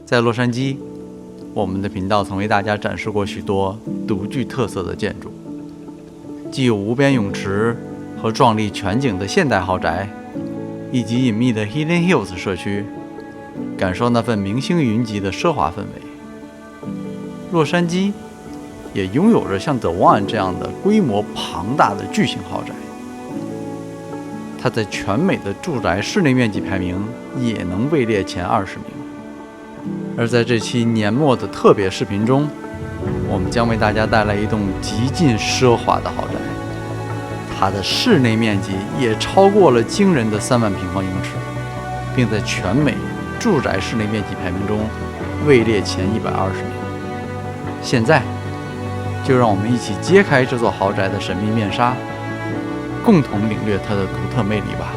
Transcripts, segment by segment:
在洛杉矶，我们的频道曾为大家展示过许多独具特色的建筑，既有无边泳池和壮丽全景的现代豪宅，以及隐秘的 Hidden Hills 社区，感受那份明星云集的奢华氛围。洛杉矶也拥有着像 The One 这样的规模庞大的巨型豪宅，它在全美的住宅室内面积排名也能位列前20名。而在这期年末的特别视频中，我们将为大家带来一栋极尽奢华的豪宅，它的室内面积也超过了惊人的3万平方英尺，并在全美住宅室内面积排名中位列前120名。现在就让我们一起揭开这座豪宅的神秘面纱，共同领略它的独特魅力吧。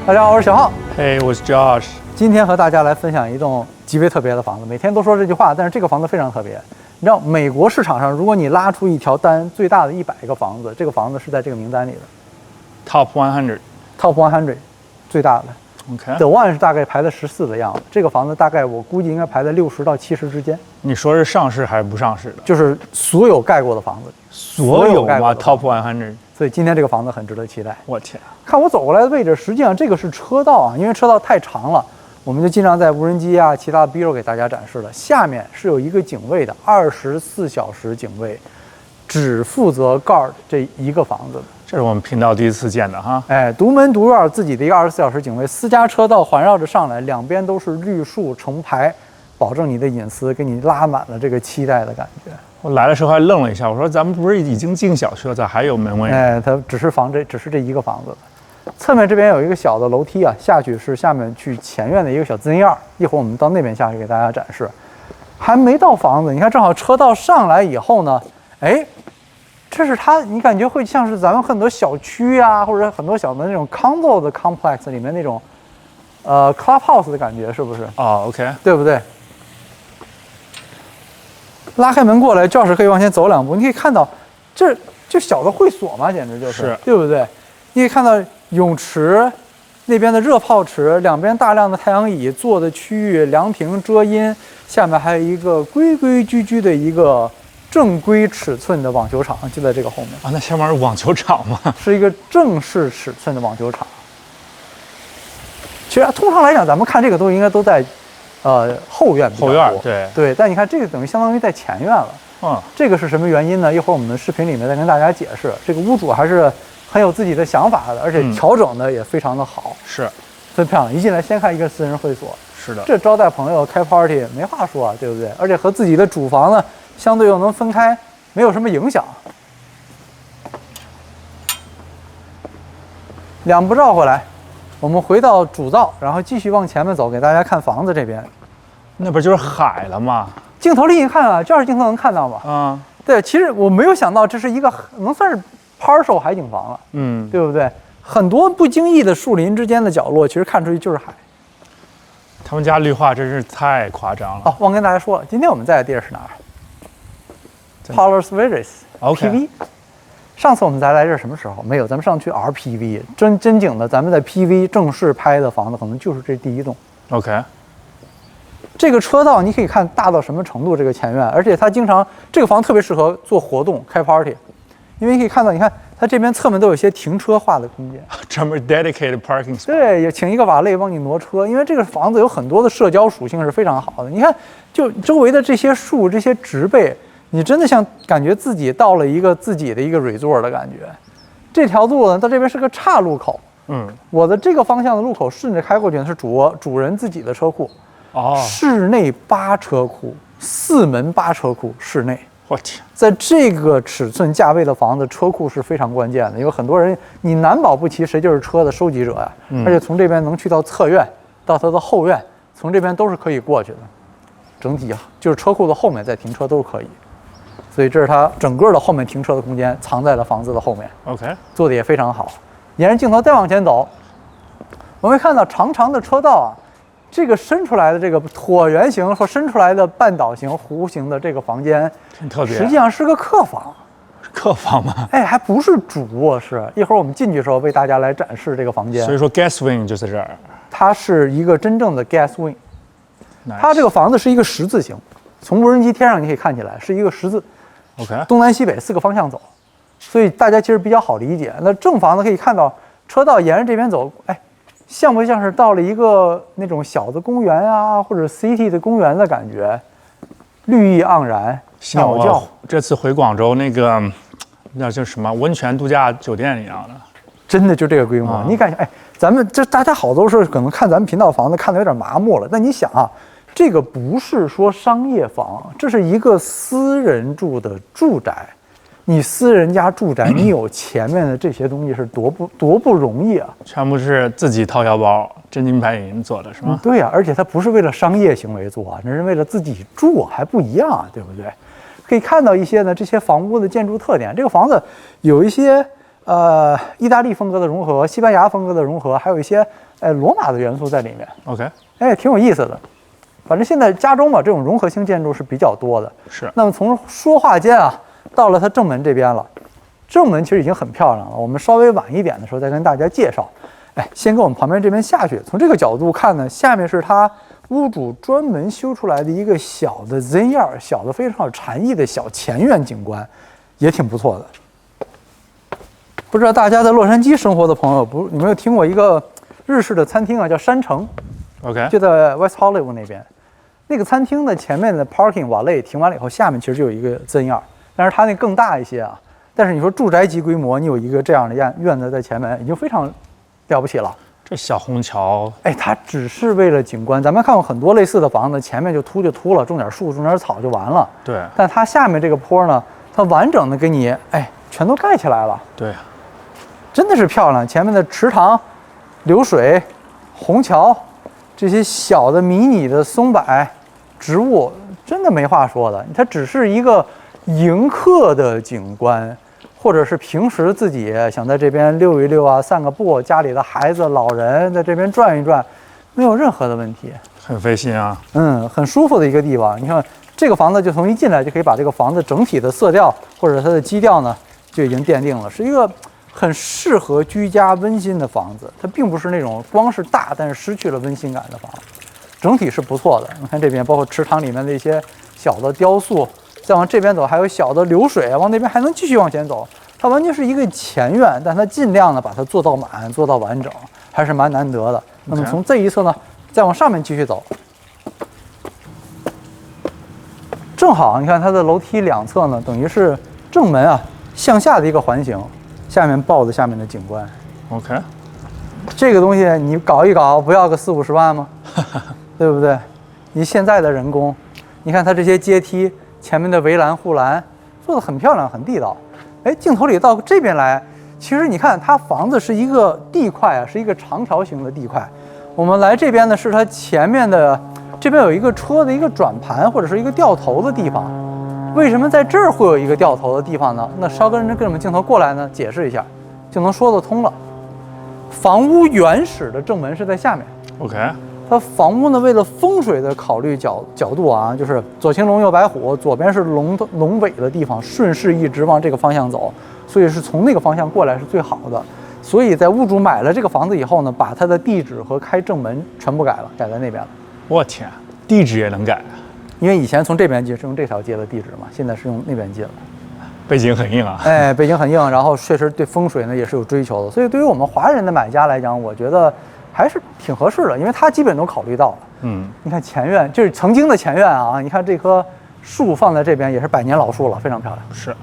大家好，我是小浩。嘿，我是 Josh。今天和大家来分享一栋极为特别的房子。每天都说这句话，但是这个房子非常特别。你知道，美国市场上，如果你拉出一条单，最大的100个房子，这个房子是在这个名单里的。Top 100。Top 100，最大的。OK。The One 是大概排在14的样子，这个房子大概我估计应该排在60到70之间。你说是上市还是不上市的？就是所有盖过的房子。所有吗 ？Top 100。所以今天这个房子很值得期待。我天！看我走过来的位置，实际上这个是车道啊，因为车道太长了，我们就尽量在无人机啊、其他的 B-roll 给大家展示了。下面是有一个警卫的，24小时警卫，只负责 guard 这一个房子。这是我们频道第一次见的哈。哎，独门独院，自己的一个24小时警卫，私家车道环绕着上来，两边都是绿树成排，保证你的隐私，给你拉满了这个期待的感觉。我来的时候还愣了一下，我说咱们不是已经进小区了，咋还有门卫？哎，它只是这一个房子。侧面这边有一个小的楼梯啊，下去是下面去前院的一个小自然院，一会儿我们到那边下去给大家展示。还没到房子，你看正好车道上来以后呢，哎，这是它，你感觉会像是咱们很多小区啊，或者很多小的那种 condo 的 complex 里面那种clubhouse 的感觉，是不是？哦 ，OK， 对不对？拉开门过来，教室可以往前走2步，你可以看到，这就小的会所嘛，简直就是，对不对？你可以看到泳池那边的热泡池，两边大量的太阳椅坐的区域，凉亭遮阴，下面还有一个规规矩矩的一个正规尺寸的网球场，就在这个后面啊。那下面是网球场吗？是一个正式尺寸的网球场。其实通常来讲，咱们看这个应该都在后院比较多。后院对，但你看这个等于相当于在前院了。这个是什么原因呢？一会儿我们视频里面再跟大家解释。这个屋主还是很有自己的想法的，而且调整的也非常的好。是，真漂亮！一进来先看一个私人会所。是的，这招待朋友开 party 没话说啊，对不对？而且和自己的主房呢，相对又能分开，没有什么影响。2步绕回来，我们回到主灶，然后继续往前面走，给大家看房子这边。那不就是海了吗？镜头里你看啊，这儿镜头能看到吗？对，其实我没有想到这是一个能算是 partial 海景房了，对不对？很多不经意的树林之间的角落，其实看出去就是海。他们家绿化真是太夸张了。哦，忘跟大家说了，今天我们在的地儿是哪儿 ？Palos Verdes，PV。上次我们才来这儿什么时候？没有，咱们上去 RPV， 真景的，咱们在 PV 正式拍的房子，可能就是这第一栋。OK。这个车道你可以看大到什么程度，这个前院，而且它经常这个房特别适合做活动开 party， 因为你可以看到，你看它这边侧面都有一些停车化的空间，专门 dedicated parking spot。对，也请一个瓦类帮你挪车，因为这个房子有很多的社交属性是非常好的。你看，就周围的这些树、这些植被，你真的像感觉自己到了一个自己的一个 resort 的感觉。这条路呢，到这边是个岔路口，我的这个方向的路口顺着开过去呢是主人自己的车库。室内8车库，4门8车库，室内。我天，在这个尺寸价位的房子，车库是非常关键的，因为很多人你难保不齐谁就是车的收集者呀。而且从这边能去到侧院，到它的后院，从这边都是可以过去的。整体就是车库的后面再停车都是可以，所以这是它整个的后面停车的空间，藏在了房子的后面。OK， 做的也非常好。沿着镜头再往前走，我们会看到长长的车道啊。这个伸出来的这个椭圆形和伸出来的半岛形、弧形的这个房间，挺特别。实际上是个客房。客房吗？哎，还不是主卧室。一会儿我们进去的时候为大家来展示这个房间。所以说 guest wing 就在这儿。它是一个真正的 gas wing， 它 Nice 这个房子是一个十字形，从无人机天上你可以看起来是一个十字， OK，东南西北4个方向走，所以大家其实比较好理解。那正房子可以看到车道沿着这边走，哎，像不像是到了一个那种小的公园啊，或者 city 的公园的感觉？绿意盎然，像鸟叫我，这次回广州那叫什么温泉度假酒店一样的。真的就这个规模。啊你感觉，哎，咱们这大家好多时候可能看咱们频道房子看的有点麻木了，但你想啊，这个不是说商业房，这是一个私人住的住宅。你私人家住宅，你有前面的这些东西是多不容易啊！全部是自己掏腰包、真金白银做的，是吗？对呀、而且它不是为了商业行为做啊，那是为了自己住，还不一样啊，对不对？可以看到一些呢这些房屋的建筑特点。这个房子有一些意大利风格的融合，西班牙风格的融合，还有一些罗马的元素在里面， OK，哎，挺有意思的。反正现在加州嘛，这种融合性建筑是比较多的。是那么从说话间啊，到了它正门这边了。正门其实已经很漂亮了，我们稍微晚一点的时候再跟大家介绍。哎，先跟我们旁边这边下去，从这个角度看呢，下面是它屋主专门修出来的一个小的 Zen yard， 小的非常有禅意的小前院景观，也挺不错的。不知道大家在洛杉矶生活的朋友，有没有听过一个日式的餐厅啊，叫山城， OK，就在 West Hollywood 那边。那个餐厅的前面的 parking 瓦类停完了以后，下面其实就有一个 Zen yard， 但是它那更大一些啊。但是你说住宅级规模，你有一个这样的院子在前面，已经非常了不起了。这小虹桥，哎，它只是为了景观。咱们看过很多类似的房子，前面就秃了，种点树，种点草就完了。对但它下面这个坡呢，它完整的给你，哎，全都盖起来了，对，真的是漂亮。前面的池塘、流水、虹桥，这些小的迷你的松柏植物，真的没话说的。它只是一个迎客的景观，或者是平时自己想在这边溜一溜啊，散个步，家里的孩子、老人在这边转一转，没有任何的问题。很费心啊。很舒服的一个地方。你看这个房子，就从一进来就可以把这个房子整体的色调或者它的基调呢，就已经奠定了，是一个很适合居家温馨的房子。它并不是那种光是大但是失去了温馨感的房子，整体是不错的。你看这边包括池塘里面的一些小的雕塑。再往这边走，还有小的流水，往那边还能继续往前走。它完全是一个前院，但它尽量的把它做到满，做到完整，还是蛮难得的。那么从这一侧呢，再往上面继续走，正好你看它的楼梯两侧呢，等于是正门啊向下的一个环形，下面抱着下面的景观。 OK，这个东西你搞一搞，不要个40-50万吗？对不对？你现在的人工，你看它这些阶梯。前面的围栏、护栏做得很漂亮，很地道。哎，镜头里到这边来，其实你看它房子是一个地块啊，是一个长条形的地块。我们来这边呢，是它前面的这边有一个车的一个转盘或者是一个掉头的地方。为什么在这儿会有一个掉头的地方呢？那稍跟我们镜头过来呢，解释一下，就能说得通了。房屋原始的正门是在下面。 OK，它房屋呢，为了风水的考虑角度啊，就是左青龙右白虎，左边是龙尾的地方，顺势一直往这个方向走，所以是从那个方向过来是最好的。所以在屋主买了这个房子以后呢，把他的地址和开正门全部改了，改在那边了。我天，地址也能改，因为以前从这边进是用这条街的地址嘛，现在是用那边进了。背景很硬啊。哎，背景很硬，然后确实对风水呢也是有追求的，所以对于我们华人的买家来讲，我觉得还是挺合适的，因为他基本都考虑到了。你看前院，就是曾经的前院啊，你看这棵树放在这边也是100年老树了，非常漂亮，是，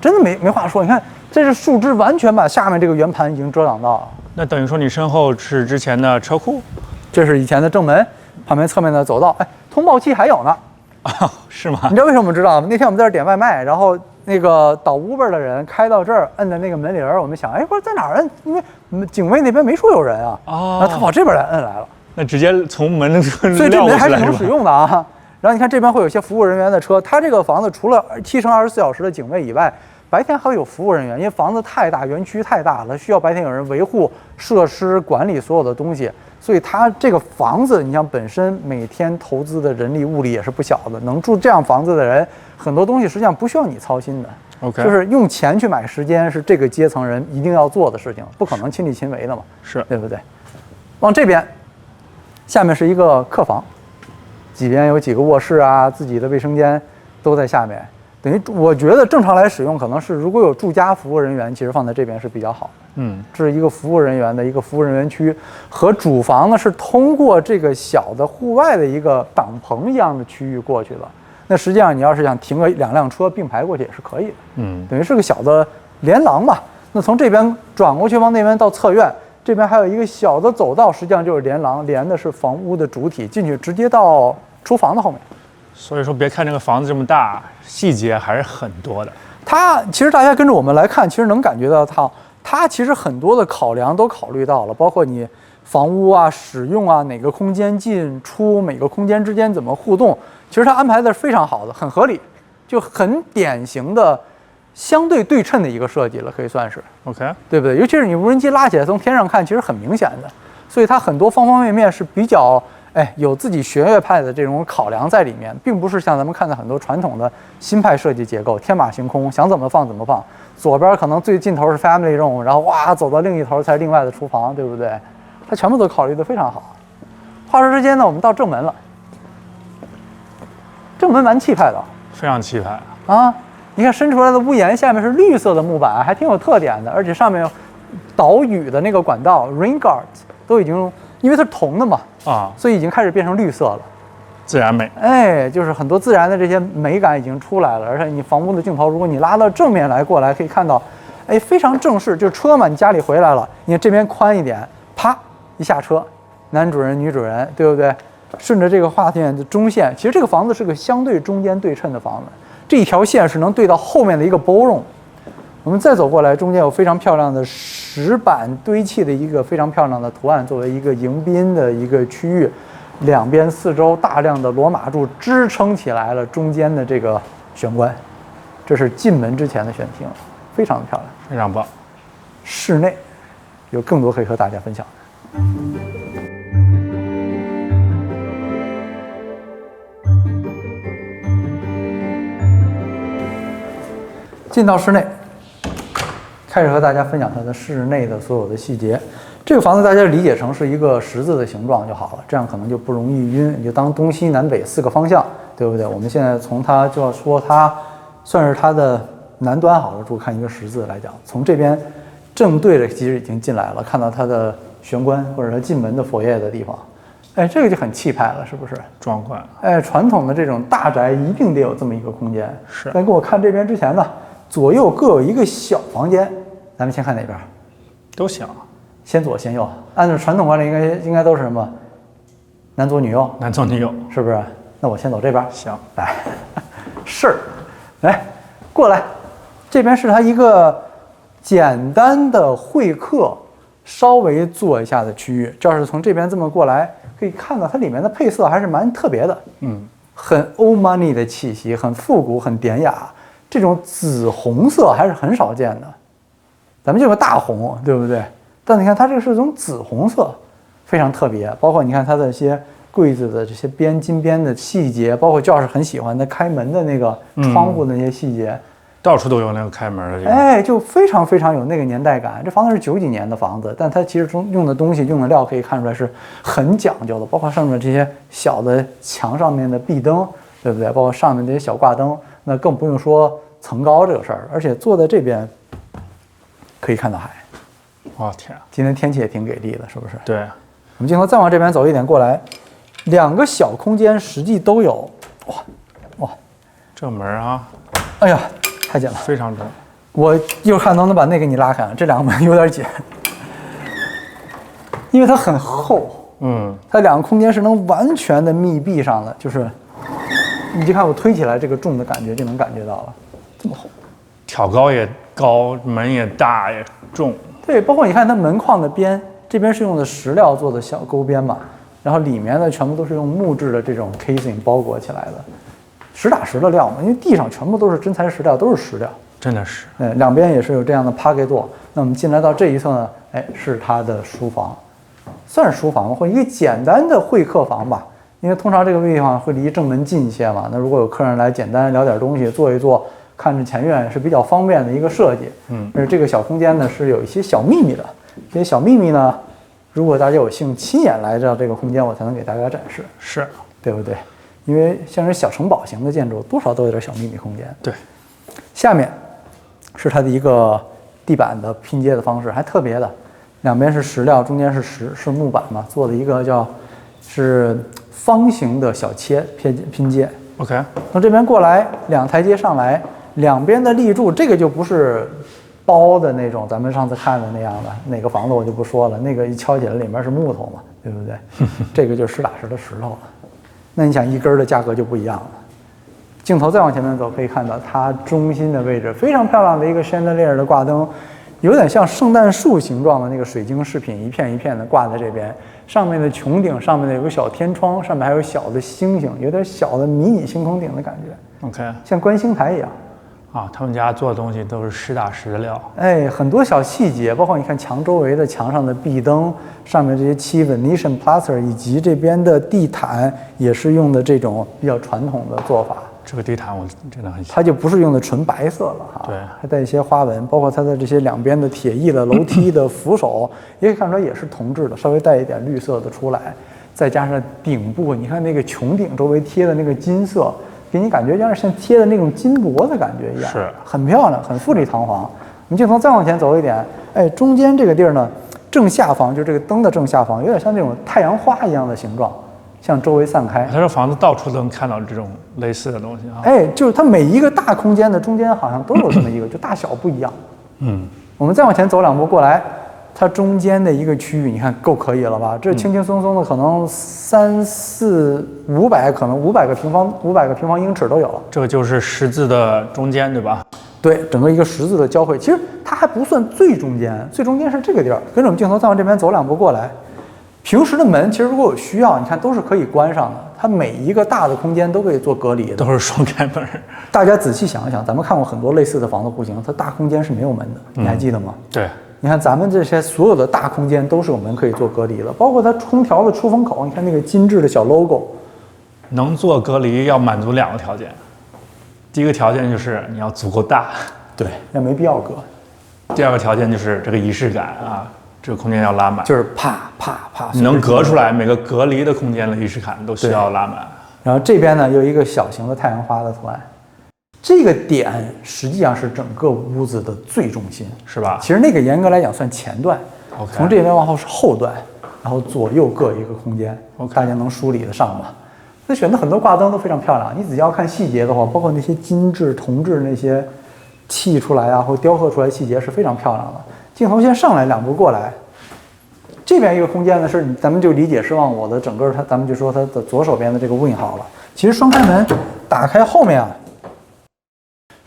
真的没话说。你看这是树枝完全把下面这个圆盘已经遮挡到了。那等于说你身后是之前的车库，这是以前的正门，旁边侧面的走道，哎，通报器还有呢。是吗你？知道为什么我们知道吗？那天我们在这儿点外卖，然后那个导 Uber 的人开到这儿，摁在那个门铃儿，我们想，哎，不是在哪儿摁？因为警卫那边没说有人啊，然后他跑这边来摁来了。那直接从门所以这门还是能使用的啊。然后你看这边会有一些服务人员的车，它这个房子除了7乘24小时的警卫以外，白天还会有服务人员，因为房子太大，园区太大了，需要白天有人维护设施、管理所有的东西。所以它这个房子，你像本身每天投资的人力物力也是不小的，能住这样房子的人，很多东西实际上不需要你操心的。OK，就是用钱去买时间，是这个阶层人一定要做的事情，不可能亲力亲为的嘛，是对不对？往这边下面是一个客房，几边有几个卧室啊，自己的卫生间都在下面。等于我觉得正常来使用，可能是如果有住家服务人员，其实放在这边是比较好的。这是一个服务人员的一个服务人员区，和主房呢是通过这个小的户外的一个挡棚一样的区域过去了。那实际上你要是想停个2辆车并排过去也是可以的。等于是个小的连廊吧。那从这边转过去往那边到侧院，这边还有一个小的走道，实际上就是连廊，连的是房屋的主体，进去直接到厨房的后面。所以说，别看这个房子这么大，细节还是很多的。它其实大家跟着我们来看，其实能感觉到它其实很多的考量都考虑到了，包括你房屋啊、使用啊、哪个空间进出、每个空间之间怎么互动，其实它安排的是非常好的，很合理，就很典型的相对对称的一个设计了，可以算是 OK， 对不对？尤其是你无人机拉起来从天上看，其实很明显的，所以它很多方方面面是比较有自己学院派的这种考量在里面，并不是像咱们看的很多传统的新派设计结构，天马行空，想怎么放怎么放。左边可能最尽头是 family room， 然后哇走到另一头才是另外的厨房，对不对？它全部都考虑得非常好。话说之间呢，我们到正门了。正门蛮气派的，非常气派啊！你看伸出来的屋檐下面是绿色的木板，还挺有特点的，而且上面导雨的那个管道 rain guards 都已经，因为它是铜的嘛，所以已经开始变成绿色了，自然美。就是很多自然的这些美感已经出来了，而且你房屋的镜头，如果你拉到正面来过来，可以看到，非常正式，就是车嘛，你家里回来了，你看这边宽一点，啪一下车，男主人女主人，对不对？顺着这个画线的中线，其实这个房子是个相对中间对称的房子，这一条线是能对到后面的一个 ballroom。我们再走过来，中间有非常漂亮的石板堆砌的一个非常漂亮的图案，作为一个迎宾的一个区域，两边四周大量的罗马柱支撑起来了中间的这个玄关，这是进门之前的选厅，非常的漂亮，非常棒。室内有更多可以和大家分享的。进到室内，开始和大家分享它的室内的所有的细节。这个房子大家理解成是一个十字的形状就好了，这样可能就不容易晕。你就当东西南北4个方向，对不对？我们现在从它就要说它算是它的南端好了，注看一个十字来讲，从这边正对着其实已经进来了，看到它的玄关或者它进门的佛爷的地方，这个就很气派了，是不是？壮观。传统的这种大宅一定得有这么一个空间。是。在给我看这边之前呢，左右各有一个小房间，咱们先看哪边？都行。先左先右，按照传统惯例应该都是什么？男左女右。男左女右，是不是？那我先走这边。行。来，是，来，过来，这边是它一个简单的会客，稍微坐一下的区域。这要是从这边这么过来，可以看到它里面的配色还是蛮特别的。很old money 的气息，很复古，很典雅。这种紫红色还是很少见的，咱们见过大红，对不对？但你看它这个是种紫红色，非常特别。包括你看它的一些柜子的这些金边的细节，包括教室很喜欢的开门的那个窗户的那些细节，到处都有那个开门的这个。就非常非常有那个年代感。这房子是90几年的房子，但它其实用的东西、用的料可以看出来是很讲究的，包括上面这些小的墙上面的壁灯，对不对？包括上面这些小挂灯，那更不用说层高这个事儿。而且坐在这边可以看到海。天啊！今天天气也挺给力的，是不是？对。我们镜头再往这边走一点过来，2个小空间实际都有。哇，这门啊！哎呀，太紧了，非常重。我一会儿看能不能把那给你拉开，这2个门有点紧，因为它很厚。它2个空间是能完全的密闭上的，就是你就看我推起来这个重的感觉就能感觉到了，这么厚。挑高也高，门也大也重。对，包括你看它门框的边，这边是用的石料做的小勾边嘛，然后里面呢全部都是用木质的这种 casing 包裹起来的，实打实的料嘛，因为地上全部都是真材实料，都是石料，真的是。两边也是有这样的 pocket door。那我们进来到这一侧呢，是它的书房，算是书房或一个简单的会客房吧，因为通常这个地方会离正门近一些嘛，那如果有客人来简单聊点东西，坐一坐。看着前院是比较方便的一个设计，而这个小空间呢是有一些小秘密的，这些小秘密呢，如果大家有幸亲眼来到这个空间，我才能给大家展示，是，对不对？因为像是小城堡型的建筑，多少都有点小秘密空间。对，下面是它的一个地板的拼接的方式，还特别的，两边是石料，中间是木板嘛，做的一个是方形的小切拼接。OK， 从这边过来2台阶上来，两边的立柱，这个就不是包的那种，咱们上次看的那样的，哪个房子我就不说了，那个一敲起来里面是木头嘛，对不对？这个就是实打实的石头了。那你想一根的价格就不一样了。镜头再往前面走，可以看到它中心的位置非常漂亮的一个 chandelier 的挂灯，有点像圣诞树形状的那个水晶饰品，一片一片的挂在这边。上面的穹顶上面有个小天窗，上面还有小的星星，有点小的迷你星空顶的感觉。OK， 像观星台一样。啊，他们家做的东西都是实打实的料。哎，很多小细节，包括你看墙周围的墙上的壁灯，上面这些漆 Venetian plaster， 以及这边的地毯，也是用的这种比较传统的做法。这个地毯我真的很喜欢，它就不是用的纯白色了哈，对，还带一些花纹，包括它的这些两边的铁艺的楼梯的扶手，也可以看出来也是铜制的，稍微带一点绿色的出来，再加上顶部，你看那个穹顶周围贴的那个金色，给你感觉有点像贴的那种金箔的感觉一样，是很漂亮，很富丽堂皇。我们镜头再往前走一点，哎，中间这个地儿呢，正下方就这个灯的正下方，有点像那种太阳花一样的形状。向周围散开，它这房子到处都能看到这种类似的东西啊。哎，就是它每一个大空间的中间好像都有这么一个，就大小不一样。嗯，我们再往前走2步过来，它中间的一个区域，你看够可以了吧？这轻轻松松的可能3、4、500，可能500个平方英尺都有了。这个就是十字的中间，对吧？对，整个一个十字的交汇，其实它还不算最中间，最中间是这个地儿。跟着我们镜头再往这边走2步过来。平时的门其实如果有需要，你看都是可以关上的，它每一个大的空间都可以做隔离的，都是双开门。大家仔细想一想，咱们看过很多类似的房子户型，它大空间是没有门的，你还记得吗？对，你看咱们这些所有的大空间都是有门可以做隔离的，包括它空调的出风口，你看那个精致的小 logo。能做隔离要满足2个条件，第一个条件就是你要足够大，对，那没必要隔。第2个条件就是这个仪式感啊。这个空间要拉满，就是啪啪啪，你能隔出来每个隔离的空间的仪式感都需要拉满。然后这边呢有一个小型的太阳花的图案，这个点实际上是整个屋子的最中心，是吧？其实那个严格来讲算前段， OK， 从这边往后是后段，然后左右各一个空间， OK， 大家能梳理得上吗？那选的很多挂灯都非常漂亮，你只要看细节的话，包括那些金质、铜质那些砌出来啊或雕刻出来细节是非常漂亮的。镜头先上来2步过来，这边一个空间呢是咱们就理解是往我的整个它，咱们就说它的左手边的这个 wing 好了。其实双开门打开后面啊，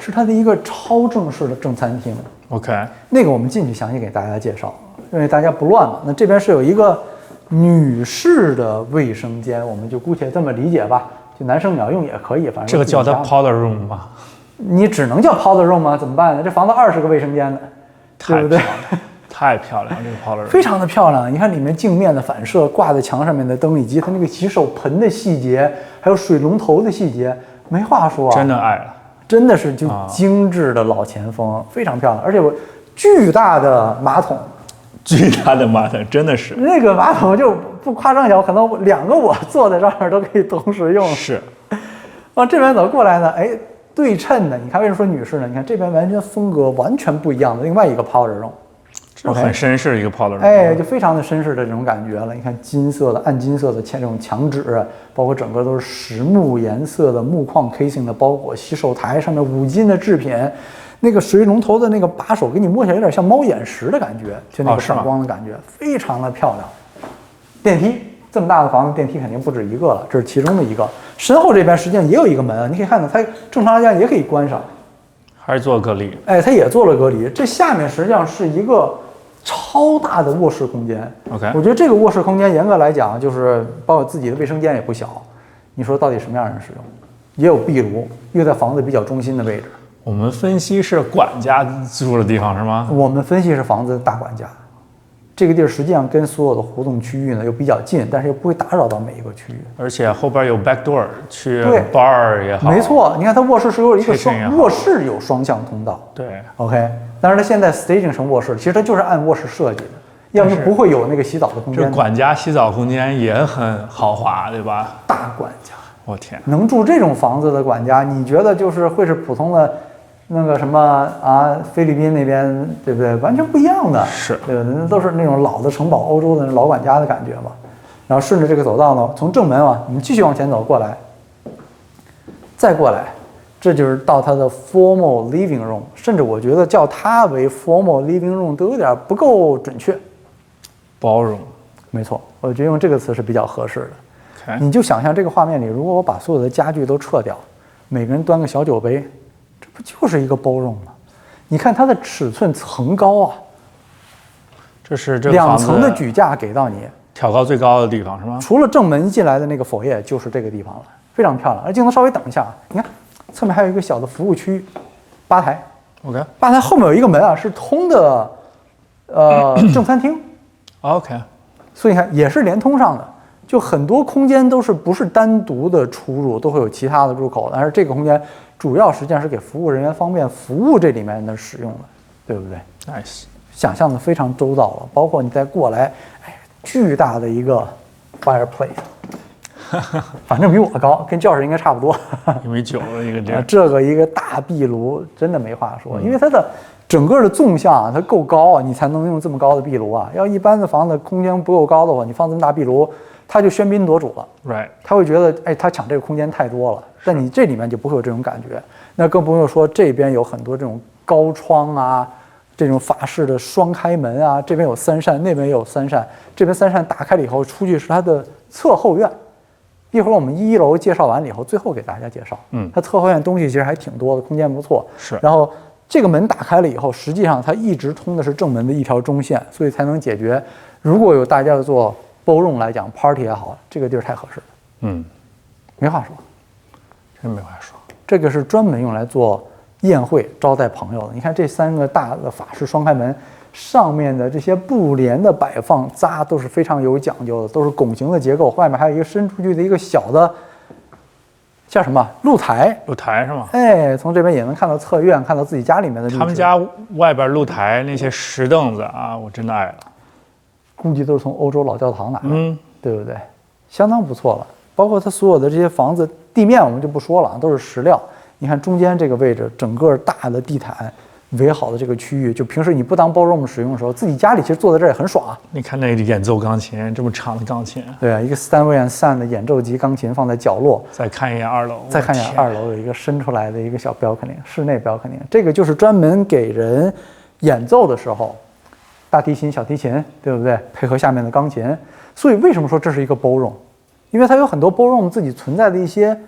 是它的一个超正式的正餐厅。OK， 那个我们进去详细给大家介绍，因为大家不乱嘛。那这边是有一个女士的卫生间，我们就姑且这么理解吧，就男生鸟用也可以，反正这个叫它 powder room 吧？你只能叫 powder room 吗？怎么办呢？这房子20个卫生间呢，对不对？太漂亮了，这个 powder room 非常的漂亮。你看里面镜面的反射，挂在墙上面的灯，以及它那个洗手盆的细节，还有水龙头的细节，没话说啊，真的爱了，真的是就精致的老前锋，非常漂亮。而且我巨大的马桶，巨大的马桶，真的是那个马桶就不夸张讲，可能2个我坐在这儿都可以同时用。是，往这边走过来呢，哎，对称的，你看为什么说女士呢？你看这边完全风格完全不一样的另外一个 powder room。这很绅士一个 powder room， 哎，就非常的绅士的这种感觉了。你看金色的、暗金色的这种墙纸，包括整个都是实木颜色的木框 casing 的包裹，洗手台上面5金的制品，那个水龙头的那个把手给你摸起来有点像猫眼石的感觉，就那个闪光的感觉，非常的漂亮。电梯这么大的房子，电梯肯定不止一个了，这是其中的一个。身后这边实际上也有一个门，你可以看到它正常来讲也可以关上，还是做隔离。哎，它也做了隔离。这下面实际上是一个超大的卧室空间。 OK， 我觉得这个卧室空间严格来讲，就是包括自己的卫生间也不小。你说到底什么样的人使用？也有壁炉，又在房子比较中心的位置。我们分析是管家住的地方是吗？我们分析是房子的大管家。这个地儿实际上跟所有的活动区域呢又比较近，但是又不会打扰到每一个区域。而且后边有 back door 去对 bar 也好。没错，你看它卧室是有一个kitchen 卧室有双向通道。对， OK，当然它现在 staging 成卧室，其实它就是按卧室设计的。要不不会有那个洗澡的空间。这管家洗澡空间也很豪华，对吧？大管家，我天，能住这种房子的管家，你觉得就是会是普通的那个什么啊？菲律宾那边对不对？完全不一样的，是对吧？那都是那种老的城堡，欧洲的那老管家的感觉嘛。然后顺着这个走道呢，从正门啊，你们继续往前走过来，再过来。这就是到它的 formal living room， 甚至我觉得叫它为 formal living room 都有点不够准确。包容，没错，我觉得用这个词是比较合适的。 Okay. 你就想象这个画面里，如果我把所有的家具都撤掉，每个人端个小酒杯，这不就是一个 ballroom 吗？你看它的尺寸层高啊，这是这个房子2层的举架给到你，挑高最高的地方是吗？除了正门进来的那个foyer就是这个地方了，非常漂亮。而镜头稍微等一下啊，你看。侧面还有一个小的服务区，吧台。OK， 吧台后面有一个门啊，是通的，正餐厅。OK， 所以你看也是连通上的，就很多空间都是不是单独的出入，都会有其他的入口。但是这个空间主要实际上是给服务人员方便服务这里面的使用的，对不对 ？Nice， 想象的非常周到了。包括你再过来，哎，巨大的一个 fireplace。反正比我高，跟教室应该差不多。1.9米的一个地儿，这个一个大壁炉真的没话说，因为它的整个的纵向啊，它够高啊，你才能用这么高的壁炉啊。要一般的房子空间不够高的话，你放这么大壁炉，它就喧宾夺主了。Right， 他会觉得，哎，他抢这个空间太多了。但你这里面就不会有这种感觉。那更不用说这边有很多这种高窗啊，这种法式的双开门啊，这边有3扇，那边也有3扇，这边3扇打开了以后，出去是它的侧后院。一会儿我们1楼介绍完了以后，最后给大家介绍。它侧后院东西其实还挺多的，空间不错。是。然后这个门打开了以后，实际上它一直通的是正门的一条中线，所以才能解决。如果有大家要做 ballroom 来讲 ，party 也好，这个地儿太合适了。没话说，真没话说。这个是专门用来做宴会招待朋友的。你看这3个大的法式双开门。上面的这些布帘的摆放扎都是非常有讲究的，都是拱形的结构，外面还有一个伸出去的一个小的叫什么露台？露台是吗？哎，从这边也能看到侧院，看到自己家里面的。他们家外边露台那些石凳子啊，我真的爱了，估计都是从欧洲老教堂拿的，对不对？相当不错了。包括它所有的这些房子地面我们就不说了，都是石料。你看中间这个位置，整个大的地毯。围好的这个区域，就平时你不当 ballroom 使用的时候，自己家里其实坐在这儿也很爽啊。你看那演奏钢琴，这么长的钢琴，对啊，一个 Steinway & Son 的演奏级钢琴放在角落。再看一眼2楼，再看一眼2楼有一个伸出来的一个小balcony，室内balcony，这个就是专门给人演奏的时候，大提琴、小提琴，对不对？配合下面的钢琴。所以为什么说这是一个 ballroom？因为它有很多 ballroom 自己存在的一些。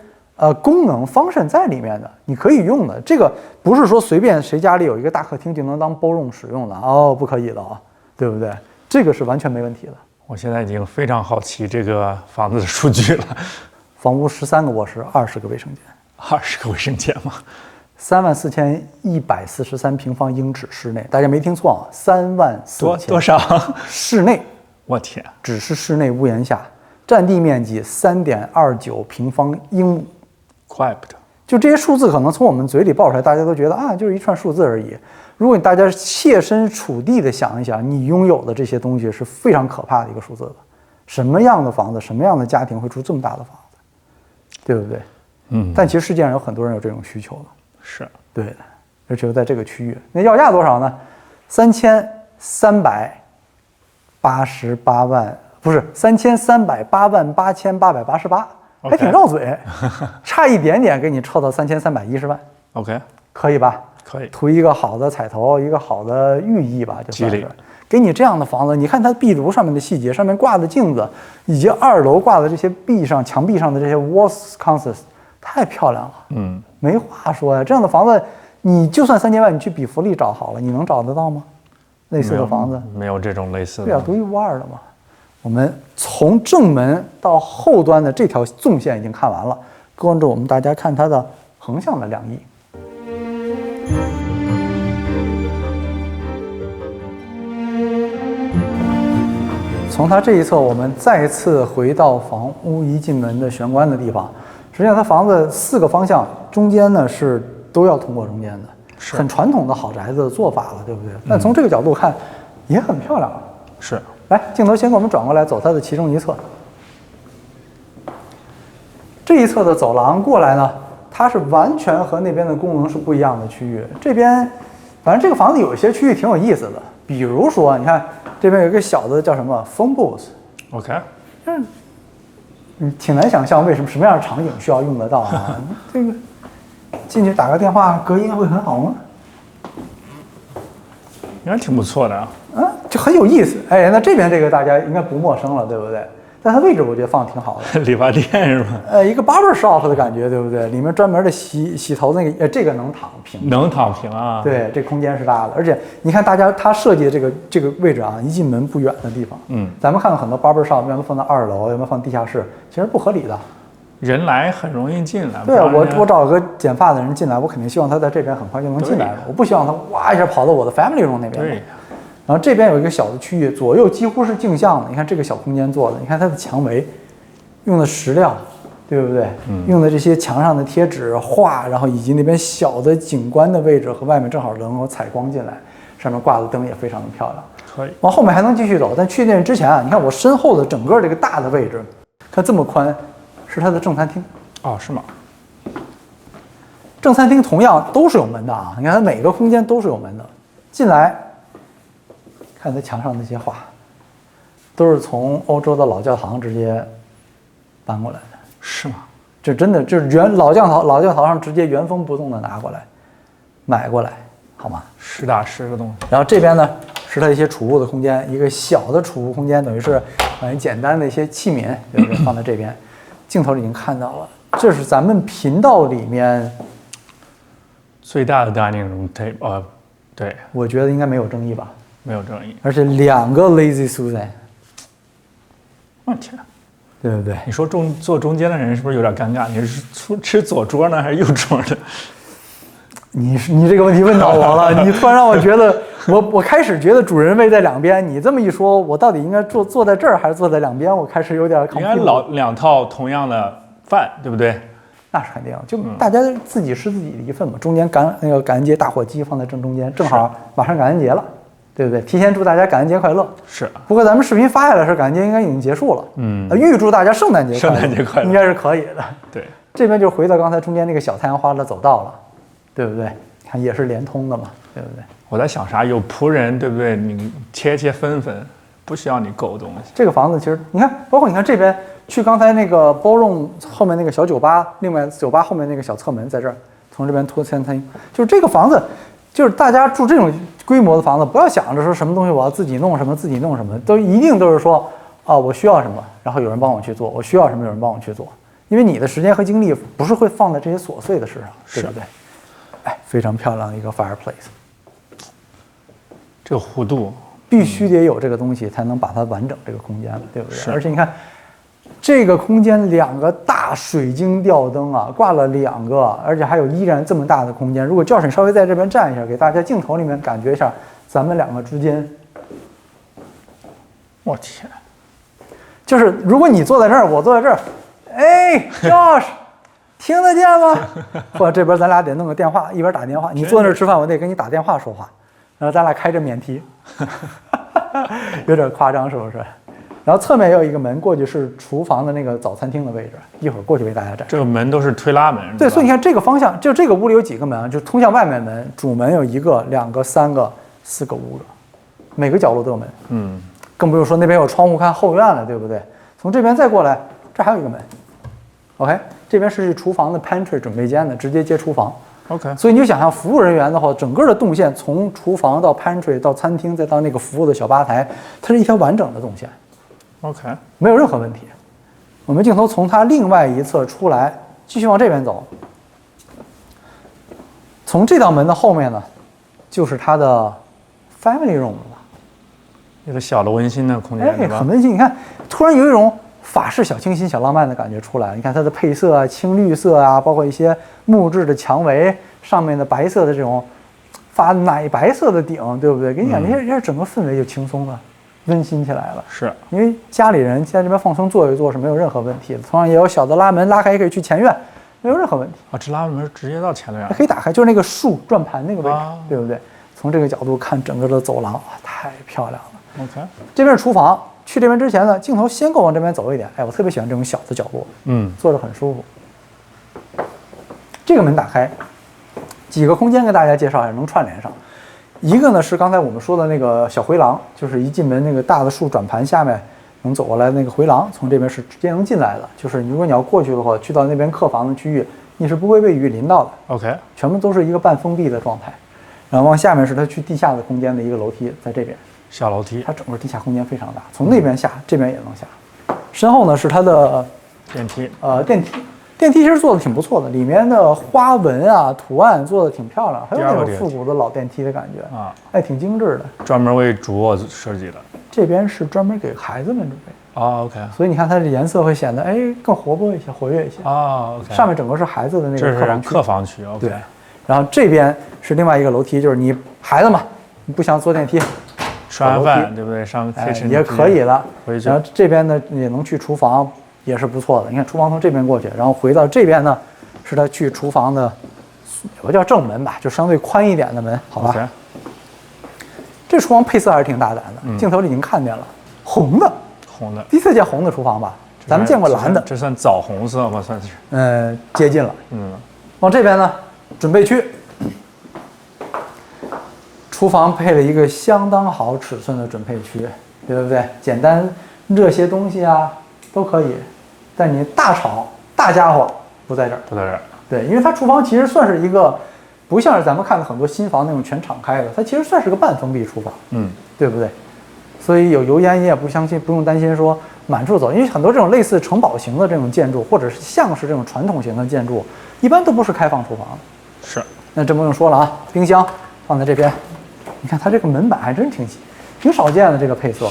功能 function 在里面的，你可以用的。这个不是说随便谁家里有一个大客厅就能当 ballroom 使用的哦，不可以的啊，对不对？这个是完全没问题的。我现在已经非常好奇这个房子的数据了。房屋13个卧室，20个卫生间，20个卫生间吗？34143平方英尺室内，大家没听错啊，34000多少？室内，我天，只是室内屋檐下，占地面积3.29平方英亩。怪不得，就这些数字可能从我们嘴里爆出来，大家都觉得啊，就是一串数字而已。如果大家切身处地的想一想，你拥有的这些东西是非常可怕的一个数字的。什么样的房子，什么样的家庭会住这么大的房子，对不对？但其实世界上有很多人有这种需求的，是对的，而且又在这个区域。那要价多少呢？3388万，不是33088888。还挺绕嘴，差一点点给你凑到3310万。OK， 可以吧？可以，图一个好的彩头，一个好的寓意吧，就算是。吉利。给你这样的房子，你看它壁炉上面的细节，上面挂的镜子，以及2楼挂的这些墙壁上的这些 wall sconces， 太漂亮了。没话说呀，这样的房子，你就算3000万，你去比弗利找好了，你能找得到吗？类似的房子没有这种类似的。对啊，独一无二的嘛。我们从正门到后端的这条纵线已经看完了，跟着我们大家看它的横向的两翼。从它这一侧，我们再次回到房屋一进门的玄关的地方。实际上，它房子4个方向，中间呢是都要通过中间的，很传统的豪宅的做法了，对不对？但从这个角度看，也很漂亮。是。来，镜头先给我们转过来，走它的其中一侧。这一侧的走廊过来呢，它是完全和那边的功能是不一样的区域。这边，反正这个房子有一些区域挺有意思的，比如说，你看这边有一个小的叫什么 phone booth。OK。挺难想象为什么样的场景需要用得到啊？这个进去打个电话，隔音会很好吗？应该挺不错的啊。就很有意思。哎，那这边这个大家应该不陌生了，对不对？但它位置我觉得放得挺好的。理发店是吧？一个 barber shop 的感觉，对不对？里面专门的洗头那个，这个能躺平。能躺平啊？对，这空间是大的，而且你看它设计的这个位置啊，一进门不远的地方。咱们看到很多 barber shop 要么放在2楼，要么放地下室，其实不合理的。人来很容易进来。对啊，我找个剪发的人进来，我肯定希望他在这边很快就能进来了，我不希望他哇一下跑到我的 family room 那边。对。然后这边有一个小的区域，左右几乎是镜像的。你看这个小空间做的，你看它的墙围用的石料，对不对？用的这些墙上的贴纸画，然后以及那边小的景观的位置和外面正好能够采光进来，上面挂的灯也非常的漂亮。可以。往后面还能继续走，但去那之前啊，你看我身后的整个这个大的位置，看这么宽，是它的正餐厅。哦，是吗？正餐厅同样都是有门的啊，你看它每个空间都是有门的，进来。看它墙上那些画，都是从欧洲的老教堂直接搬过来的。是吗？这真的就是老教堂上直接原封不动的拿过来，买过来，好吗？实打实的东西。然后这边呢是它一些储物的空间，一个小的储物空间，等于是简单的一些器皿，对不对？放在这边，镜头里已经看到了，这是咱们频道里面最大的 dining room table。对，我觉得应该没有争议吧。没有争议，而且2个 Lazy Susan， 我天，对不对？你说坐中间的人是不是有点尴尬？你是吃左桌呢，还是右桌的？你这个问题问到我了，你突然让我觉得，我开始觉得主人位在两边，你这么一说，我到底应该坐在这儿还是坐在两边？我开始有点应该两套同样的饭，对不对？那是肯定，就大家自己吃自己的一份嘛。中间感恩节打火机放在正中间，正好马上感恩节了。对不对？提前祝大家感恩节快乐。是。不过咱们视频发下来时，感恩节应该已经结束了。预祝大家圣诞节快乐。圣诞节快乐，应该是可以的。对。这边就回到刚才中间那个小太阳花的走道了，对不对？看也是连通的嘛，对不对？我在想啥？有仆人，对不对？你切分，不需要你够东西。这个房子其实你看，包括你看这边去刚才那个 ballroom 后面那个小酒吧，另外酒吧后面那个小侧门在这儿，从这边拖餐厅，就是这个房子。就是大家住这种规模的房子，不要想着说什么东西我要自己弄什么，都一定都是说啊，我需要什么，然后有人帮我去做；我需要什么，有人帮我去做。因为你的时间和精力不是会放在这些琐碎的事上，对不对？哎，非常漂亮的一个 fireplace， 这个弧度必须得有这个东西才能把它完整这个空间，对不对？而且你看。这个空间2个大水晶吊灯啊，挂了2个，而且还有依然这么大的空间。如果Josh稍微在这边站一下，给大家镜头里面感觉一下咱们2个之间。我天，就是如果你坐在这儿，我坐在这儿，哎 ，Josh， 听得见吗？或者这边咱俩得弄个电话，一边打电话，你坐那儿吃饭，我得跟你打电话说话，然后咱俩开着免提，有点夸张是不是？然后侧面也有一个门，过去是厨房的那个早餐厅的位置，一会儿过去为大家展示。这个门都是推拉门。对，所以你看这个方向，就这个屋里有几个门啊？就通向外面门，主门有1个、2个、3个、4个、5个，每个角落都有门。更不用说那边有窗户看后院了，对不对？从这边再过来，这还有一个门。OK， 这边是厨房的 pantry 准备间的，直接接厨房。OK， 所以你就想象服务人员的话，整个的动线从厨房到 pantry 到餐厅，再到那个服务的小吧台，它是一条完整的动线。OK， 没有任何问题。我们镜头从它另外一侧出来，继续往这边走。从这道门的后面呢，就是它的 family room 了。一个小的温馨的空间，哎，很温馨。你看，突然有一种法式小清新、小浪漫的感觉出来。你看它的配色啊，青绿色啊，包括一些木质的墙围上面的白色的这种发奶白色的顶，对不对？给你感觉这整个氛围就轻松了。温馨起来了，是因为家里人在这边放松坐一坐是没有任何问题的。同样也有小的拉门，拉开也可以去前院，没有任何问题。啊，这拉门直接到前院，可以打开，就是那个转盘那个位置，对不对？从这个角度看整个的走廊，太漂亮了。OK，这边是厨房。去这边之前呢，镜头先给我往这边走一点。哎，我特别喜欢这种小的角落，坐着很舒服。这个门打开，几个空间给大家介绍一下，能串联上。一个呢是刚才我们说的那个小回廊，就是一进门那个大的树转盘下面能走过来那个回廊，从这边是直接能进来的。就是如果你要过去的话，去到那边客房的区域，你是不会被雨淋到的。OK，全部都是一个半封闭的状态。然后往下面是它去地下的空间的一个楼梯，在这边。小楼梯，它整个地下空间非常大，从那边下，这边也能下。身后呢是它的电梯，电梯其实做的挺不错的，里面的花纹啊、图案做的挺漂亮，很有那种复古的老电梯的感觉啊，哎，挺精致的。专门为主卧设计的。这边是专门给孩子们准备。OK，所以你看它的颜色会显得更活泼一些、活跃一些。OK，上面整个是孩子的那个客房区。客房区 ，OK。对，然后这边是另外一个楼梯，就是你孩子嘛，你不想坐电梯。吃完饭对不对？上也可以了。然后这边呢也能去厨房，也是不错的。你看厨房从这边过去，然后回到这边呢，是他去厨房的，也不叫正门吧，就相对宽一点的门，好吧？ Okay. 这厨房配色还是挺大胆的，镜头里已经看见了，红的，第一次见红的厨房吧？咱们见过蓝的，这算枣红色吗？算是？接近了。往这边呢，准备区。厨房配了一个相当好尺寸的准备区，对不对？简单热些东西啊都可以，但你大炒大家伙不在这儿，不在这儿。对，因为它厨房其实算是一个，不像是咱们看的很多新房那种全敞开的，它其实算是个半封闭厨房，对不对？所以有油烟你也不用担心说满处走，因为很多这种类似城堡型的这种建筑，或者是像是这种传统型的建筑，一般都不是开放厨房。是。那这不用说了啊，冰箱放在这边。你看它这个门板还真挺少见的这个配色，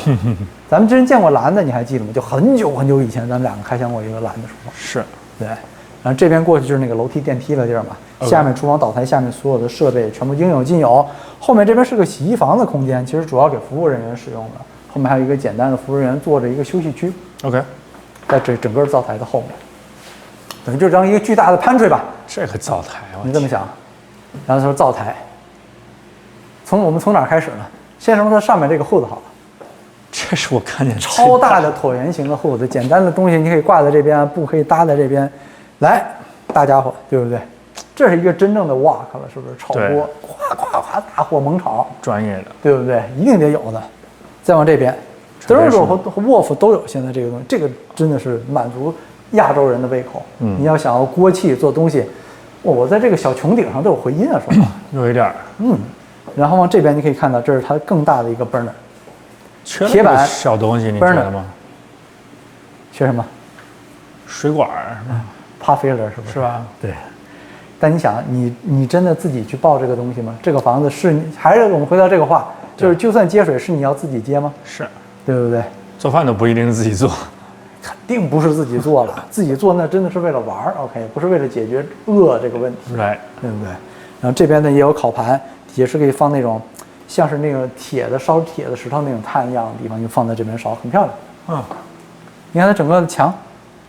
咱们之前见过蓝的，你还记得吗？就很久很久以前，咱们两个开箱过一个蓝的厨房。是，对。然后这边过去就是那个楼梯电梯的地儿嘛，下面厨房岛台下面所有的设备全部应有尽有。后面这边是个洗衣房的空间，其实主要给服务人员使用的。后面还有一个简单的服务人员坐着一个休息区。OK， 在整个灶台的后面，等于就当一个巨大的 pantry 吧。这个灶台，你这么想，然后说灶台。我们从哪儿开始呢？先说它上面这个 hood 好了，这是我看见超大的椭圆形的 hood， 简单的东西你可以挂在这边，布可以搭在这边，来，大家伙，对不对？这是一个真正的 wok 了，是不是？炒锅，咵咵咵，大火猛炒，专业的，对不对？一定得有的。再往这边 d u r o 和 Wolf 都有现在这个东西，这个真的是满足亚洲人的胃口。你要想要锅气做东西，我在这个小穹顶上都有回音啊，说实话，有一点儿，然后往这边你可以看到，这是它更大的一个 burner， 铁板小东西，你觉得吗？缺什么？水管，puff filler 是不是？是吧？对。但你想，你真的自己去抱这个东西吗？这个房子是还是我们回到这个话，就是就算接水是你要自己接吗？是，对不对？做饭都不一定是自己做，肯定不是自己做了，自己做那真的是为了玩儿 ，OK， 不是为了解决饿这个问题，对不对？然后这边呢也有烤盘。也是可以放那种，像是那个烧铁的石头那种炭一样的地方，就放在这边烧，很漂亮。你看它整个的墙，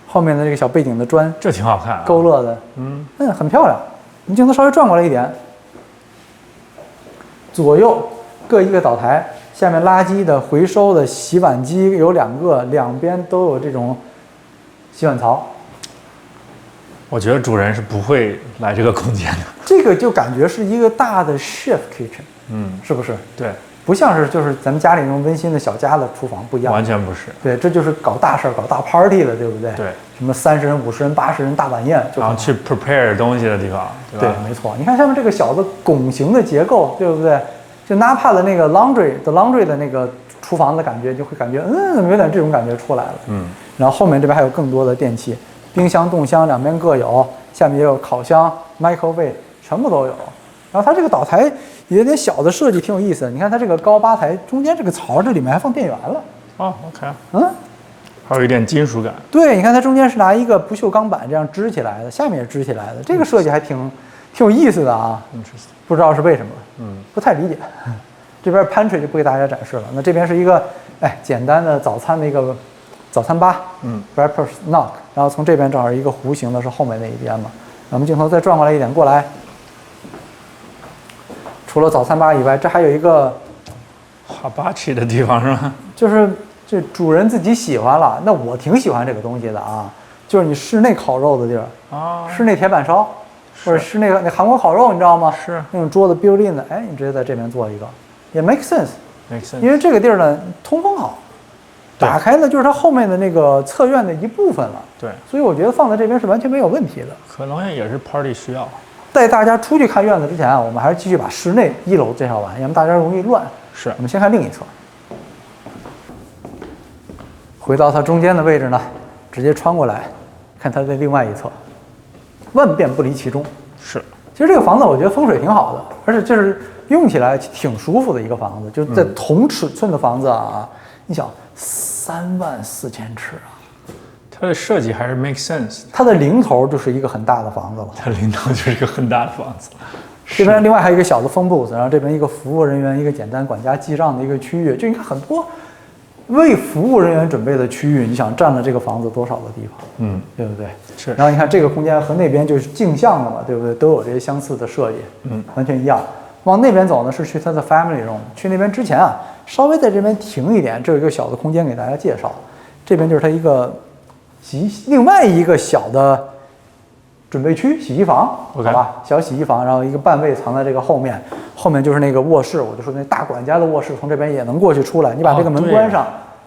后面的这个小背景的砖，这挺好看，勾勒的，很漂亮。你镜头稍微转过来一点，左右各一个岛台，下面垃圾的回收的洗碗机有2个，两边都有这种洗碗槽。我觉得主人是不会来这个空间的。这个就感觉是一个大的 chef kitchen， 是不是？对，不像是就是咱们家里那种温馨的小家的厨房，不一样。完全不是。对，这就是搞大事儿、搞大 party 的，对不对？对。什么30人、50人、80人大晚宴，然后去 prepare 东西的地方，对，没错。你看下面这个小的拱形的结构，对不对？就哪怕的那个 laundry 的那个厨房的感觉，就会感觉怎么有点这种感觉出来了。然后后面这边还有更多的电器。冰箱、冻箱两边各有，下面也有烤箱、microwave， 全部都有。然后它这个岛台有点小的设计，挺有意思的。你看它这个高吧台中间这个槽，这里面还放电源了。OK， 还有一点金属感。对，你看它中间是拿一个不锈钢板这样支起来的，下面也支起来的，这个设计还挺有意思的啊。不知道是为什么，不太理解。这边 pantry 就不给大家展示了。那这边是一个简单的早餐的一个。早餐吧，breakfast nook， 然后从这边正好一个弧形的是后面那一边嘛，咱们镜头再转过来一点，过来。除了早餐吧以外，这还有一个 hibachi 的地方是吧？就是这主人自己喜欢了，那我挺喜欢这个东西的啊，就是你室内烤肉的地儿啊，室内铁板烧，或者室内那韩国烤肉，你知道吗？是那种桌子 built in 的，哎，你直接在这边做一个，也 make sense， ，make 因 sense。为这个地儿呢通风好，对打开呢就是它后面的那个侧院的一部分了，对，所以我觉得放在这边是完全没有问题的。可能也是 party 需要。带大家出去看院子之前啊，我们还是继续把室内1楼介绍完，要么大家容易乱。是我们先看另一侧，回到它中间的位置呢，直接穿过来，看它的另外一侧，万变不离其宗。是，其实这个房子我觉得风水挺好的，而且就是用起来挺舒服的一个房子，就是在同尺寸的房子啊，你想34000尺啊，它的设计还是 make sense 的。它的零头就是一个很大的房子了。它领头就是一个很大的房子。这边另外还有一个小的phone booth，然后这边一个服务人员，一个简单管家记账的一个区域，就你看很多为服务人员准备的区域，你想占了这个房子多少个地方，对不对？是。然后你看这个空间和那边就是镜像的嘛，对不对？都有这些相似的设计，完全一样。往那边走呢是去它的 family room， 去那边之前啊，稍微在这边停一点，这有一个小的空间给大家介绍，这边就是它一个另外一个小的准备区，洗衣房，好吧，小洗衣房，然后一个半位藏在这个后面，后面就是那个卧室，我就说那大管家的卧室，从这边也能过去出来。你把这个门关上，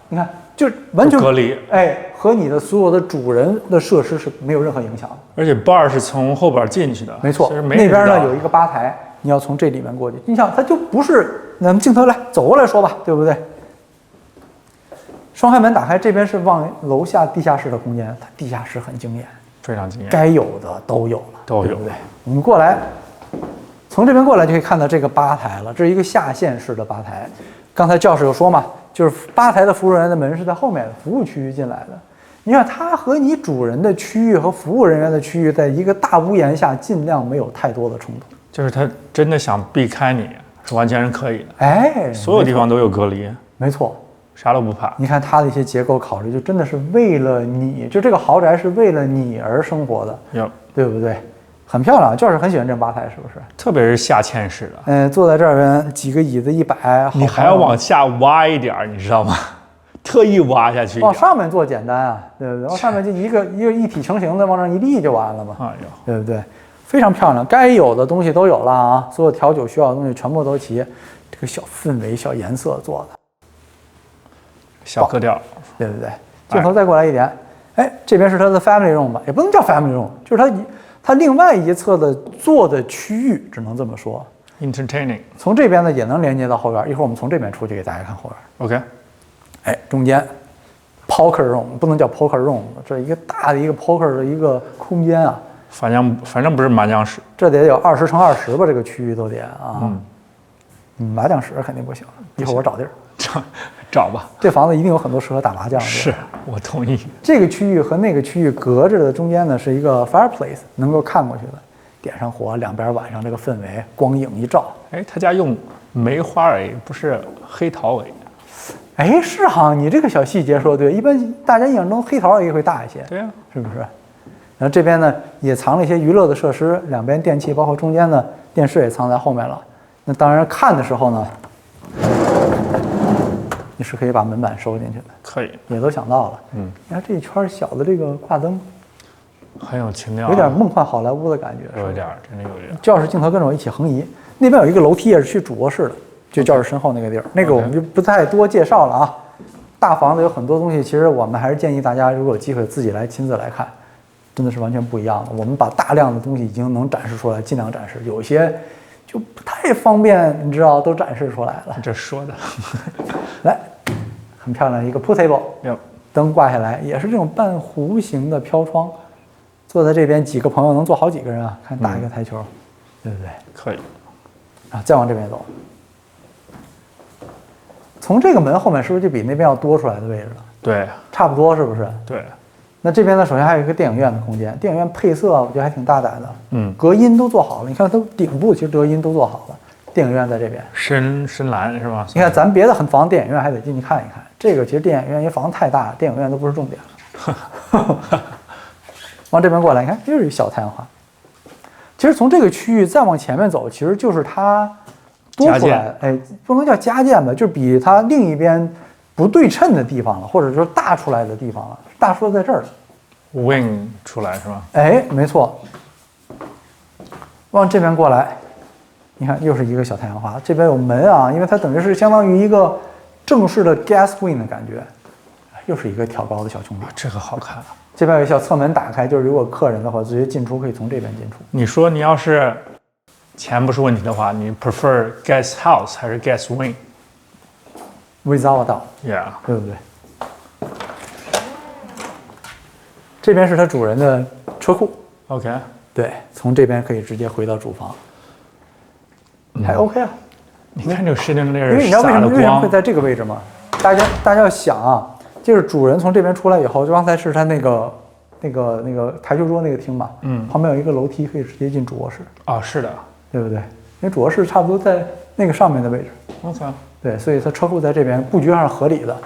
你看就完全隔离，哎，和你的所有的主人的设施是没有任何影响的。而且 bar 是从后边进去的，没错，那边呢有一个吧台，你要从这里面过去。你想，它就不是，咱们镜头来走过来说吧，对不对？双开门打开，这边是往楼下地下室的空间，它地下室很惊艳。非常惊艳，该有的都有了，都有，对不对？我们过来，从这边过来就可以看到这个吧台了，这是一个下线式的吧台。刚才教室有说嘛，就是吧台的服务人员的门是在后面服务区域进来的。你看，它和你主人的区域和服务人员的区域，在一个大屋檐下，尽量没有太多的冲突。就是他真的想避开你，是完全是可以的。哎，所有地方都有隔离，没错。啥都不怕。你看它的一些结构考虑，就真的是为了你，就这个豪宅是为了你而生活的，对不对？很漂亮，就是很喜欢这种吧台，是不是？特别是下嵌式的。坐在这儿几个椅子一摆，你还要往下挖一点，你知道吗？特意挖下去。往上面做简单啊，对不对？往上面就一体成型的往上一立就完了嘛，对不对？非常漂亮，该有的东西都有了啊，所有调酒需要的东西全部都齐，这个小氛围、小颜色做的。小格调，对不对？镜头再过来一点，哎，这边是它的 family room 吧，也不能叫 family room， 就是它另外一侧的坐的区域，只能这么说。entertaining。从这边呢也能连接到后院，一会儿我们从这边出去给大家看后院。OK。哎，中间 poker room 不能叫 poker room， 这一个大的一个 poker 的一个空间啊。反正不是麻将室，这得有20×20吧，这个区域都得啊。麻将室肯定不行，一会儿我找地儿。找吧，这房子一定有很多适合打麻将的。是我同意。这个区域和那个区域隔着的中间呢是一个 fireplace， 能够看过去的，点上火，两边晚上这个氛围，光影一照。哎，他家用梅花围，不是黑桃围。哎，是哈，你这个小细节说的对，一般大家印象中黑桃围会大一些。对呀，是不是？然后这边呢也藏了一些娱乐的设施，两边电器，包括中间的电视也藏在后面了。那当然看的时候呢，你是可以把门板收进去的，可以，也都想到了。你看这一圈小的这个挂灯，很有情调，有点梦幻好莱坞的感觉，有点，真的有点。教室镜头跟着我一起横移，那边有一个楼梯也是去主卧室的，就教室身后那个地儿，那个我们就不太多介绍了啊。大房子有很多东西，其实我们还是建议大家如果有机会自己来亲自来看，真的是完全不一样的。我们把大量的东西已经能展示出来，尽量展示，有一些就不太方便，你知道，都展示出来了。这说的，来，很漂亮一个 pool table， 灯挂下来，也是这种半弧形的飘窗，坐在这边几个朋友能坐好几个人啊，看打一个台球，对不对？可以。啊，再往这边走，从这个门后面是不是就比那边要多出来的位置了？对，差不多是不是？对。那这边呢，首先还有一个电影院的空间，电影院配色我觉得还挺大胆的，隔音都做好了，你看它顶部其实隔音都做好了。电影院在这边，深蓝是吧？你看咱别的很房电影院还得进去看一看，这个其实电影院因为房子太大，电影院都不是重点了。往这边过来，你看又是一小太阳花。其实从这个区域再往前面走，其实就是它多出来的，哎，不能叫加建吧，就比它另一边不对称的地方了，或者说大出来的地方了，大出在这儿了。wing 出来是吧？哎，没错。往这边过来，你看又是一个小太阳花，这边有门啊，因为它等于是相当于一个正式的 gas wing 的感觉，又是一个挑高的小穹顶。这个好看。这边有小侧门打开，就是如果客人的话，直接进出可以从这边进出。你说你要是钱不是问题的话，你 prefer guest house 还是 guest wing？Without a doubt， yeah， 对不对？这边是它主人的车库。OK， 对，从这边可以直接回到主房，还 OK 啊。你看这个室内那因为你知道为什洒的么会光，在这个位置吗？大家要想啊，就是主人从这边出来以后，就刚才是他那个台球桌那个厅嘛，旁边有一个楼梯可以直接进主卧室。啊，是的对不对？因为主卧室差不多在那个上面的位置。 ，OK，对，所以它车库在这边布局上是合理的。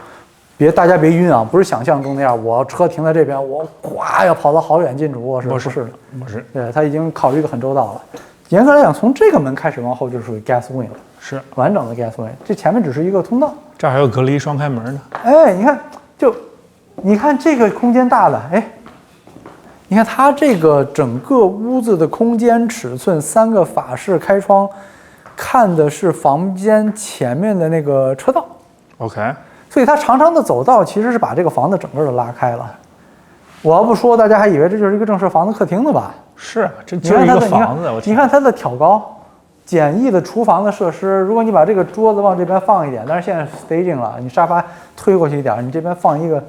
大家别晕啊，不是想象中那样，我车停在这边，我咵要跑到好远进主卧室，不是的，不是，对，他已经考虑的很周到了。严格来讲，从这个门开始往后就属于 gas wing 了，是完整的 gas wing。这前面只是一个通道。这儿还有隔离双开门呢。哎，你看这个空间大了，哎，你看它这个整个屋子的空间尺寸，3个法式开窗，看的是房间前面的那个车道。 OK， 所以它长长的走道其实是把这个房子整个都拉开了。我要不说，大家还以为这就是一个正式房子客厅的吧？是，这就是一个房子。你看它的挑高，简易的厨房的设施。如果你把这个桌子往这边放一点，但是现在 staging 了，你沙发推过去一点，你这边放一个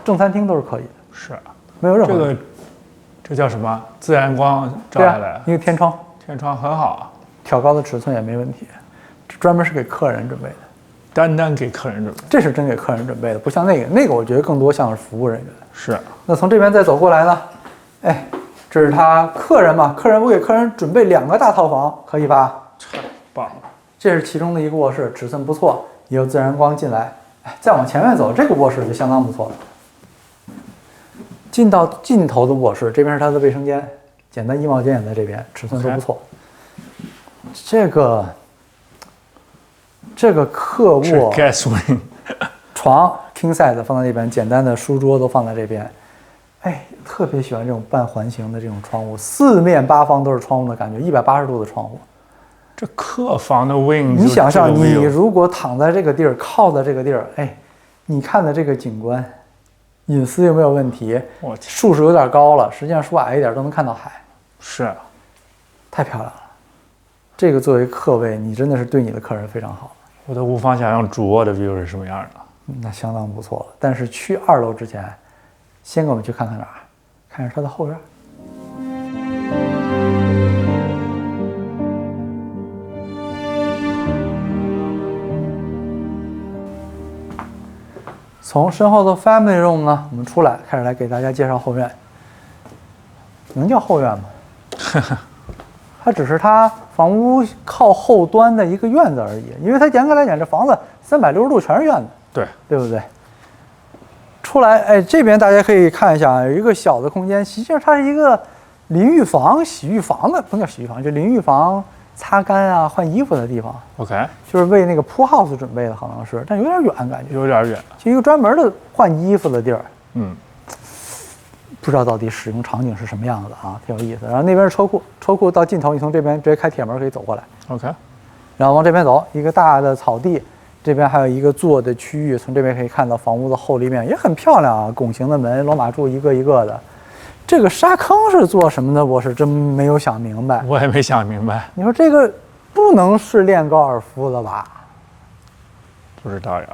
正餐厅都是可以的。是，没有任何这叫什么？自然光照下来，一个天窗，天窗很好啊，挑高的尺寸也没问题，专门是给客人准备的。 单单给客人准备，这是真给客人准备的，不像那个我觉得更多像是服务人员。是。那从这边再走过来呢，哎，这是他客人嘛？我给客人准备2个大套房，可以吧？太棒了！这是其中的一个卧室，尺寸不错，也有自然光进来。哎，再往前面走，这个卧室就相当不错了。进到尽头的卧室，这边是他的卫生间，简单衣帽间也在这边，尺寸都不错。这个客卧 gas wing 床 king size 放在这边，简单的书桌都放在这边。哎，特别喜欢这种半环形的这种窗户，4面8方都是窗户的感觉，180度的窗户。这客房的 wing， 你想象，你如果躺在这个地儿，靠在这个地儿，哎，你看的这个景观，隐私有没有问题？树是有点高了，实际上树矮一点都能看到海。是，太漂亮了。这个作为客位，你真的是对你的客人非常好。我都无法想象主卧的 view 是什么样的。那相当不错了。但是去2楼之前，先给我们去看看哪儿？看看它的后院。从身后的 family room 呢，我们出来，开始来给大家介绍后院。能叫后院吗？它只是它房屋靠后端的一个院子而已，因为它严格来讲，这房子360度全是院子，对不对？出来，哎，这边大家可以看一下，有一个小的空间，实际上它是一个淋浴房、洗浴房的，不叫洗浴房，就淋浴房、擦干啊、换衣服的地方。OK， 就是为那个pool house准备的，可能是，但有点远，感觉有点远，就一个专门的换衣服的地儿。不知道到底使用场景是什么样子啊，挺有意思。然后那边是车库，车库到尽头，你从这边直接开铁门可以走过来。OK， 然后往这边走，一个大的草地，这边还有一个坐的区域，从这边可以看到房屋的后立面，也很漂亮啊，拱形的门，罗马柱一个一个的。这个沙坑是做什么的？我是真没有想明白。我也没想明白。你说这个不能是练高尔夫的吧？不知道呀，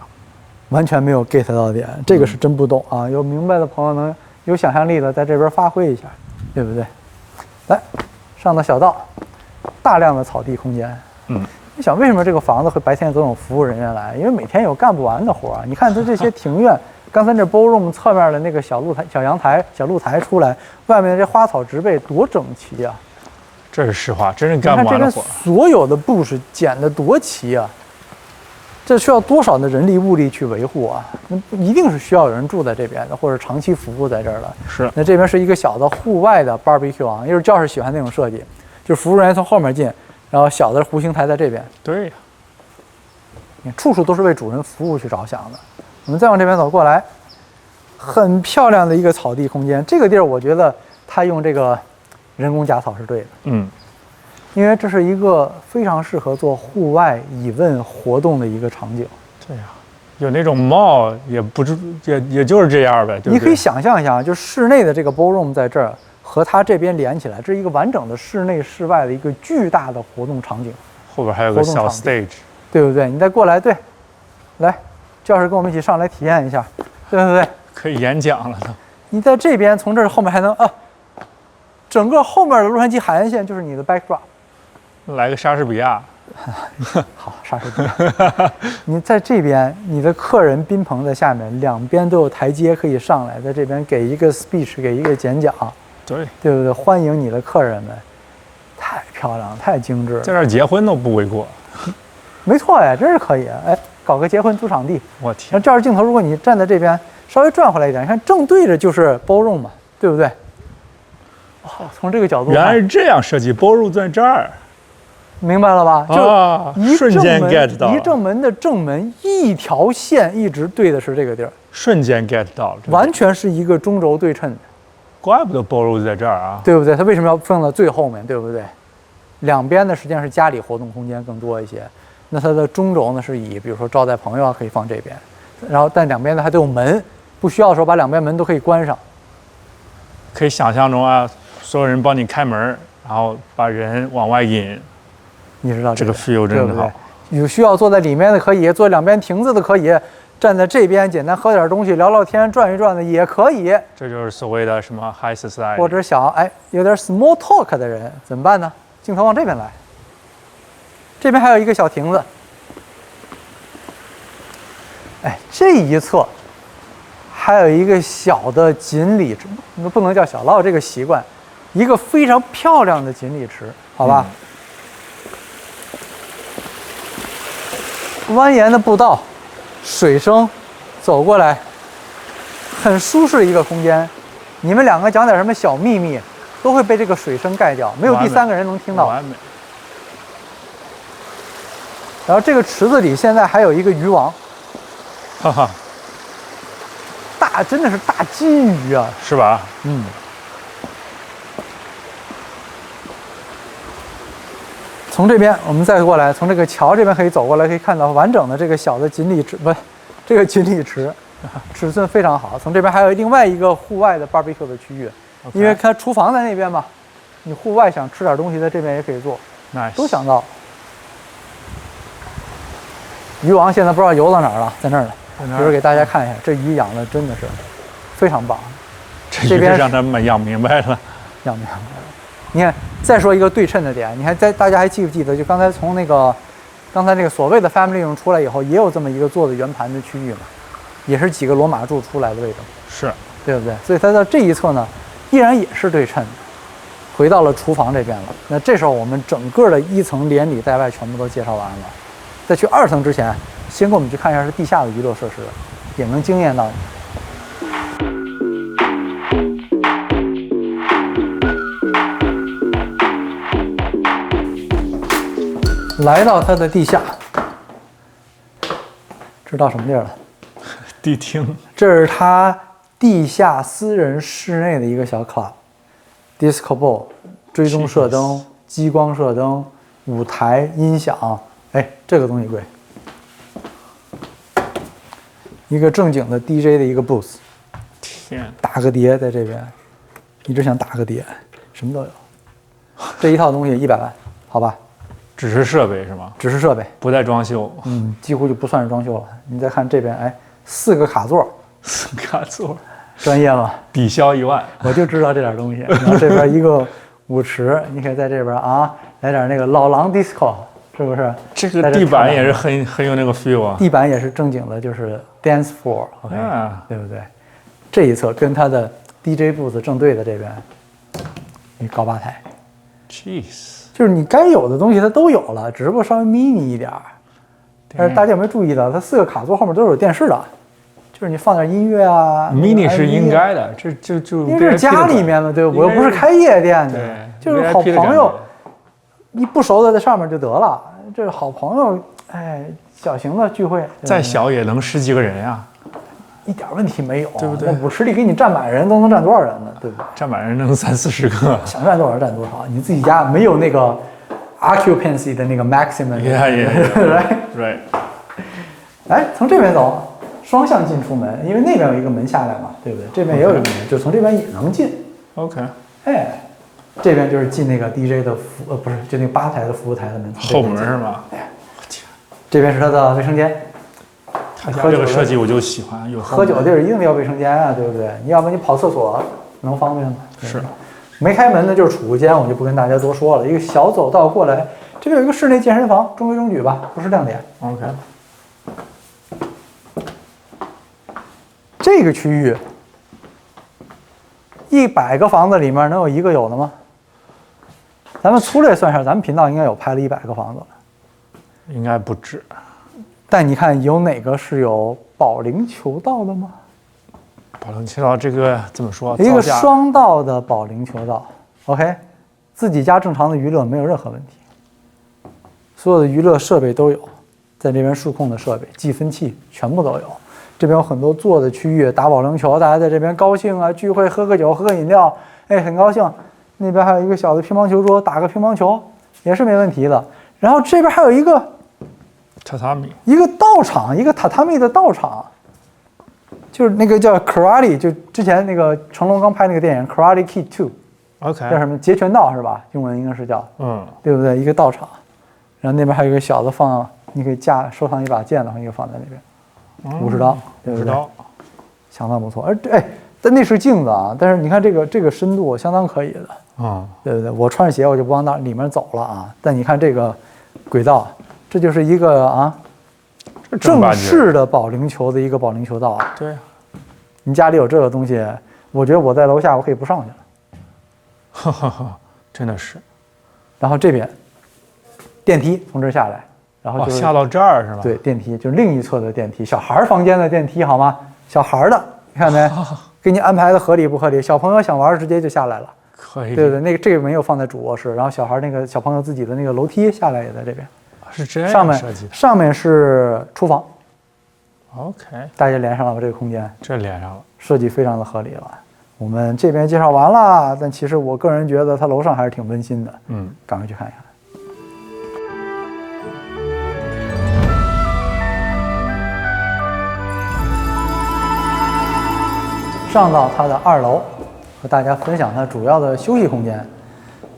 完全没有 get 到点，这个是真不懂啊。有明白的朋友能。有想象力的，在这边发挥一下，对不对？来，上到小道，大量的草地空间。你想为什么这个房子会白天总有服务人员来？因为每天有干不完的活儿。你看它这些庭院，刚才这 ballroom 侧面的那个小露台、小阳台、小露台出来，外面的这花草植被多整齐啊！这是实话，真是干不完的活。你看这边所有的布是剪得多齐啊！这需要多少的人力物力去维护啊？那一定是需要有人住在这边的，或者长期服务在这儿的。是。那这边是一个小的户外的 barbecue 啊，因为教室喜欢那种设计，就是服务人员从后面进，然后小的弧形台在这边。对呀。你看处处都是为主人服务去着想的。我们再往这边走过来，很漂亮的一个草地空间。这个地儿我觉得它用这个人工假草是对的，因为这是一个非常适合做户外蚁问活动的一个场景。对呀，有那种帽也不是也就是这样呗，对不对？你可以想象一下，就室内的这个 ballroom 在这儿和它这边连起来，这是一个完整的室内室外的一个巨大的活动场景。后边还有个小 stage， 对不对？你再过来，对，来，教授跟我们一起上来体验一下，对不对？可以演讲了都。你在这边，从这儿后面还能整个后面的洛杉矶海岸线就是你的 backdrop。来个莎士比亚，好，莎士比亚。你在这边，你的客人宾棚在下面，两边都有台阶可以上来，在这边给一个 speech， 给一个演讲，对不对？欢迎你的客人们，太漂亮，太精致了。在这儿结婚都不为过。没错呀，真是可以。哎，搞个结婚租场地。我天，那这样镜头，如果你站在这边，稍微转回来一点，你看正对着就是 ballroom 嘛，对不对？哇，从这个角度看，原来是这样设计 ，ballroom 在这儿。明白了吧？就一瞬间 get 到了，一正门的正门一条线一直对的是这个地儿，瞬间 get 到了，完全是一个中轴对称的。怪不得 ballroom 在这儿啊，对不对？它为什么要放到最后面，对不对？两边呢实际上是家里活动空间更多一些，那它的中轴呢是以比如说招待朋友啊可以放这边，然后但两边呢还都有门，不需要的时候把两边门都可以关上。可以想象中啊，所有人帮你开门，然后把人往外引。你知道这个 feel 真的好，有需要坐在里面的可以，坐两边亭子的可以，站在这边简单喝点东西聊聊天转一转的也可以。这就是所谓的什么 high society， 或者想有点 small talk 的人怎么办呢？镜头往这边来，这边还有一个小亭子。这一侧还有一个小的锦鲤池，不能叫小，老有这个习惯，一个非常漂亮的锦鲤池，好吧？蜿蜒的步道，水声，走过来，很舒适的一个空间。你们两个讲点什么小秘密，都会被这个水声盖掉，没有第三个人能听到。完美。然后这个池子里现在还有一个鱼王，哈哈，真的是大金鱼啊，是吧？从这边我们再过来，从这个桥这边可以走过来，可以看到完整的这个小的锦鲤池，不，这个锦鲤池，尺寸非常好。从这边还有另外一个户外的 barbecue 的区域，因为它厨房在那边嘛，你户外想吃点东西，在这边也可以做。nice， 都想到。鱼王现在不知道游到哪儿了，在那儿呢。一会儿给大家看一下，这鱼养的真的是非常棒。这边让他们养明白了，养明白了。你看，再说一个对称的点，你看大家还记不记得？就刚才从刚才那个所谓的 family room 出来以后，也有这么一个做的圆盘的区域嘛，也是几个罗马柱出来的位置，是对不对？所以它到这一侧呢，依然也是对称的，回到了厨房这边了。那这时候我们整个的一层连里带外全部都介绍完了。在去二层之前，先跟我们去看一下是地下的娱乐设施，也能惊艳到你。来到它的地下，知道什么地儿了？迪厅。这是它地下私人室内的一个小 club，disco ball， 追踪射灯、激光射灯、舞台、音响，这个东西贵。一个正经的 DJ 的一个 booth， 天，打个碟在这边，一直想打个碟，什么都有。这一套东西100万，好吧？只是设备是吗？只是设备，不带装修。几乎就不算是装修了。你再看这边，4个卡座，4个卡座，专业吗？抵消1万。我就知道这点东西。然后这边一个舞池，你可以在这边来点那个老狼 disco， 是不是？这个地板也是很有那个 feel 啊。地板也是正经的，就是 dance floor，OK，对不对？这一侧跟它的 DJ booth 正对的这边，一高吧台。Jeez。就是你该有的东西它都有了，只不过稍微 mini 一点儿。但是大家有没有注意到，它4个卡座后面都是有电视的，就是你放点音乐啊。mini 是应该的，这就因为这是家里面嘛，对吧？我又不是开夜店的，就是好朋友，一不熟的在上面就得了。这是好朋友，小型的聚会，再小也能10几个人呀，一点问题没有，对不对？那50里给你站满人都能站多少人呢？对不对？站满人能30、40个，想站多少站多少，你自己家没有那个 occupancy 的那个 maximum。right。哎，从这边走，双向进出门，因为那边有一个门下来嘛，对不对？这边也有一个门，就从这边也能进。OK。哎，这边就是进那个 DJ 的不是，就那个吧台的服务台的门。后门是吗？哎，这边是他的卫生间。他家这个设计我就喜欢，有喝酒的地儿一定要卫生间啊，对不对？你要不你跑厕所能方便吗？是。没开门的就是储物间，我就不跟大家多说了。一个小走道过来，这边有一个室内健身房，中规中矩吧，不是亮点。OK。这个区域，100个房子里面能有1个有的吗？咱们粗略算一下，咱们频道应该有拍了100个房子了，应该不止。但你看有哪个是有保龄球道的吗？保龄球道这个怎么说？一个双道的保龄球道 ，OK， 自己家正常的娱乐没有任何问题，所有的娱乐设备都有，在这边数控的设备、计分器全部都有。这边有很多坐的区域，打保龄球，大家在这边高兴啊，聚会喝个酒，喝个饮料，哎，很高兴。那边还有一个小的乒乓球桌，打个乒乓球也是没问题的。然后这边还有一个榻榻米，一个道场，一个榻榻米的道场。就是那个叫 Karate， 就之前那个成龙刚拍那个电影 Karate Kid 2， 叫什么截拳道是吧？英文应该是叫，对不对？一个道场，然后那边还有一个小的放，你可以收藏一把剑的话，一个放在那边，50刀，对不对？相当不错。但那是镜子啊，但是你看这个深度相当可以的，对不对？我穿着鞋我就不往那里面走了啊。但你看这个轨道，这就是一个啊。正式的保龄球的一个保龄球道，对，你家里有这个东西，我觉得我在楼下我可以不上去了，真的是。然后这边电梯从这儿下来，然后就下到这儿是吧？对，电梯就是另一侧的电梯，小孩房间的电梯好吗？小孩的，你看没？给你安排的合理不合理？小朋友想玩直接就下来了，可以。对对，那个这个没有放在主卧室，然后那个小朋友自己的那个楼梯下来也在这边。是这样设计的，上面是厨房 ，OK， 大家连上了吧？这个空间，这连上了，设计非常的合理了。我们这边介绍完了，但其实我个人觉得它楼上还是挺温馨的，赶快去看一看。上到它的2楼，和大家分享它主要的休息空间。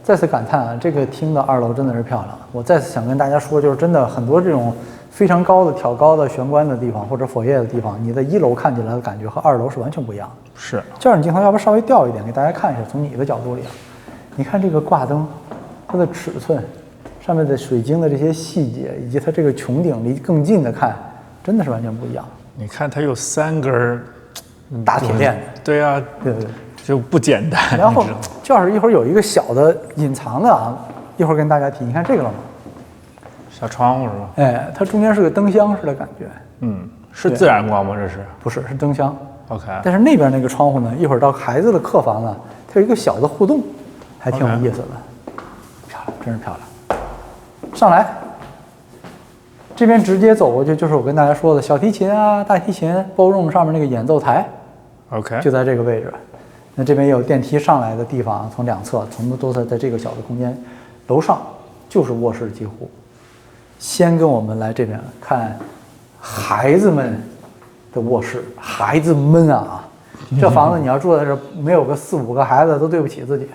再次感叹啊，这个厅的2楼真的是漂亮。我再次想跟大家说，就是真的很多这种非常高的挑高的玄关的地方或者佛业的地方，你在1楼看起来的感觉和2楼是完全不一样的。是，这样你镜头要不稍微调一点，给大家看一下，从你的角度里，你看这个挂灯，它的尺寸，上面的水晶的这些细节，以及它这个穹顶离更近的看，真的是完全不一样。你看它有3根大铁链，对啊，对对对。就不简单。然后教室一会儿有一个小的隐藏的啊，一会儿跟大家提。你看这个了吗？小窗户是吧？哎，它中间是个灯箱似的感觉。是自然光吗？这是？不是，是灯箱。OK。但是那边那个窗户呢，一会儿到孩子的客房呢，它有一个小的互动，还挺有意思的。漂亮，真是漂亮。上来，这边直接走过去就是我跟大家说的小提琴啊、大提琴 ballroom 上面那个演奏台。OK。就在这个位置。那这边也有电梯上来的地方，从2侧全部都在这个小的空间，楼上就是卧室，几乎。先跟我们来这边看孩子们的卧室，孩子们啊，这房子你要住在这，没有个4、5个孩子都对不起自己，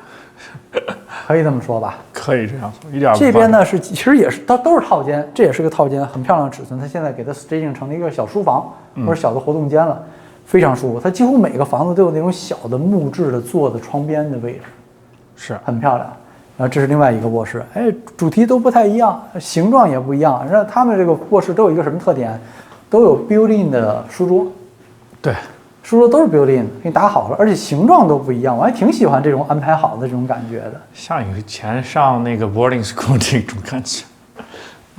可以这么说吧？可以这样说，一点不。这边呢其实也是都是套间，这也是个套间，很漂亮的尺寸。它现在给它 staging 成了一个小书房或者小的活动间了。非常舒服，它几乎每个房子都有那种小的木质的做的窗边的位置，是很漂亮。然后这是另外一个卧室，主题都不太一样，形状也不一样。然后他们这个卧室都有一个什么特点？都有 built-in 的书桌，对，书桌都是 built-in 给你打好了，而且形状都不一样。我还挺喜欢这种安排好的这种感觉的，像以前上那个 boarding school 这种感觉。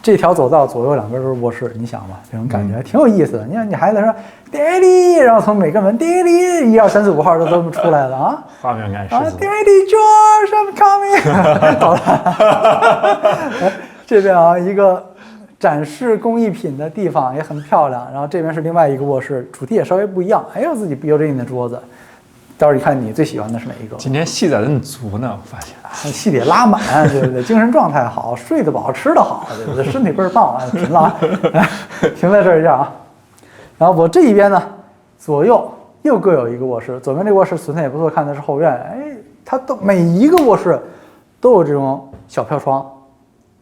这条走道左右2边都是卧室，你想吧，这种感觉还挺有意思的。你看，你孩子说 Daddy， 然后从每个门 Daddy 1、2、3、4、5号都这么出来了啊，画面感十足。Daddy George，I'm coming 。好了，这边啊，一个展示工艺品的地方，也很漂亮。然后这边是另外一个卧室，主题也稍微不一样，还有自己 built-in 的桌子。到时候你看你最喜欢的是哪一个？今天戏载的很足呢，我发现。戏得拉满，对不对？精神状态好，睡得饱，吃得好，对不对？身体倍儿棒啊！停了啊，停在这儿一下啊。然后我这一边呢，左右又各有一个卧室。左边这个卧室尺寸也不错，看的是后院。哎，它都每一个卧室都有这种小飘窗，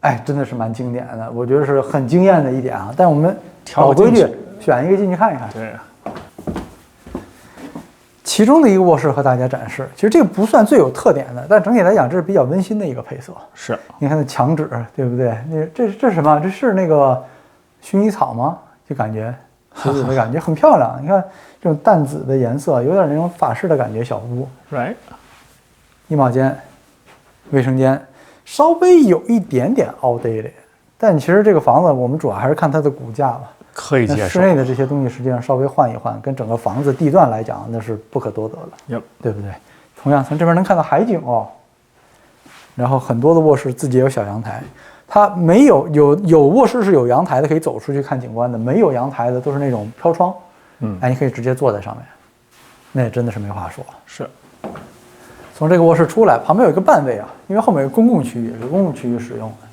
哎，真的是蛮经典的，我觉得是很惊艳的一点啊。但我们老规矩，选一个进去看一看。对。其中的一个卧室和大家展示，其实这个不算最有特点的，但整体来讲，这是比较温馨的一个配色。是，你看那墙纸，对不对？这是什么？这是那个薰衣草吗？就感觉紫紫的感觉很漂亮。你看这种淡紫的颜色，有点那种法式的感觉。小屋 ，right， 衣帽间、卫生间，稍微有一点点 outdated， 但其实这个房子我们主要还是看它的骨架吧。可以接受。室内的这些东西实际上稍微换一换，跟整个房子地段来讲，那是不可多得的，对不对？同样从这边能看到海景哦，然后很多的卧室自己有小阳台，它没有卧室是有阳台的，可以走出去看景观的，没有阳台的都是那种飘窗，哎，你可以直接坐在上面，那也真的是没话说。是。从这个卧室出来，旁边有一个半卫啊，因为后面有公共区域，是公共区域使用的，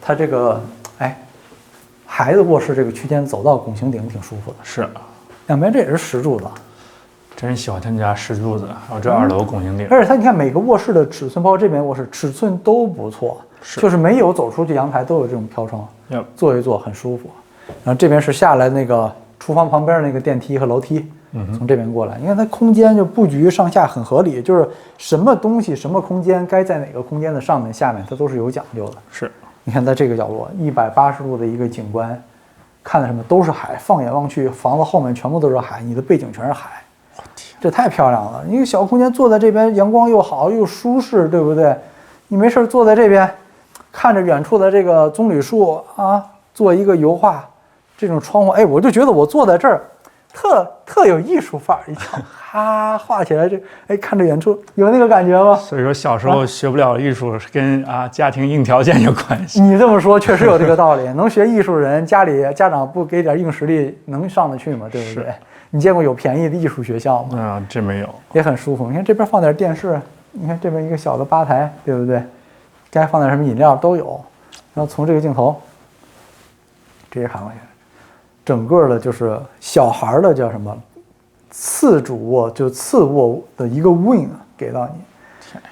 它这个哎。孩子卧室这个区间走到拱形顶挺舒服的，是，两边这也是石柱子，真喜欢他们家石柱子，还有这2楼拱形顶。而且它你看每个卧室的尺寸，包括这边卧室尺寸都不错，就是没有走出去阳台都有这种飘窗，坐一坐很舒服。然后这边是下来那个厨房旁边那个电梯和楼梯，从这边过来，你看它空间就布局上下很合理，就是什么东西什么空间该在哪个空间的上面下面它都是有讲究的。是。你看，在这个角落180度的一个景观，看的什么都是海，放眼望去，房子后面全部都是海，你的背景全是海，这太漂亮了。一个小空间坐在这边，阳光又好又舒适，对不对？你没事坐在这边，看着远处的这个棕榈树啊，做一个油画，这种窗户，哎，我就觉得我坐在这儿，特有艺术范儿，一瞧，哈，画起来这，哎，看着远处有那个感觉吗？所以说小时候学不了艺术是跟家庭硬条件有关系。你这么说确实有这个道理，能学艺术人家里家长不给点硬实力能上得去吗？对不对？你见过有便宜的艺术学校吗？真没有，也很舒服。你看这边放点电视，你看这边一个小的吧台，对不对？该放点什么饮料都有。然后从这个镜头直接看过去，整个的就是小孩的叫什么次主卧，就次卧的一个 wing 给到你。天呀，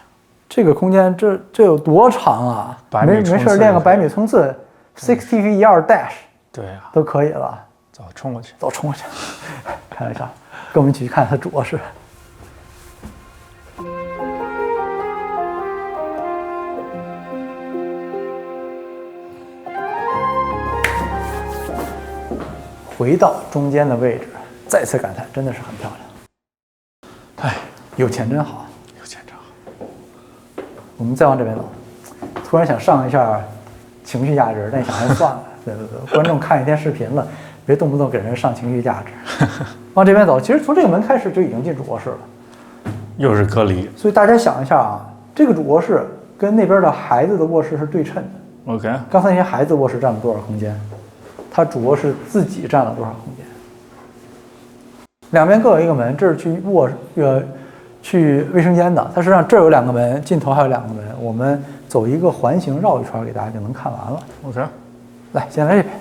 这个空间这有多长啊？没事练个100米冲刺，60 feet yard dash， 对呀，都可以了。走，冲过去，走，冲过去。开玩笑，跟我们一起去看它主卧室。回到中间的位置，再次感叹，真的是很漂亮。哎，有钱真好，有钱真好。我们再往这边走，突然想上一下情绪价值，但想还算了，对，观众看一天视频了，别动不动给人上情绪价值。往这边走，其实从这个门开始就已经进主卧室了，又是隔离。所以大家想一下啊，这个主卧室跟那边的孩子的卧室是对称的。OK， 刚才那些孩子卧室占了多少空间？它主卧室自己占了多少空间？两边各有一个门，这是去卫生间的。它实际上这儿有2个门，尽头还有2个门。我们走一个环形绕一圈，给大家就能看完了。OK， 来，先来这边。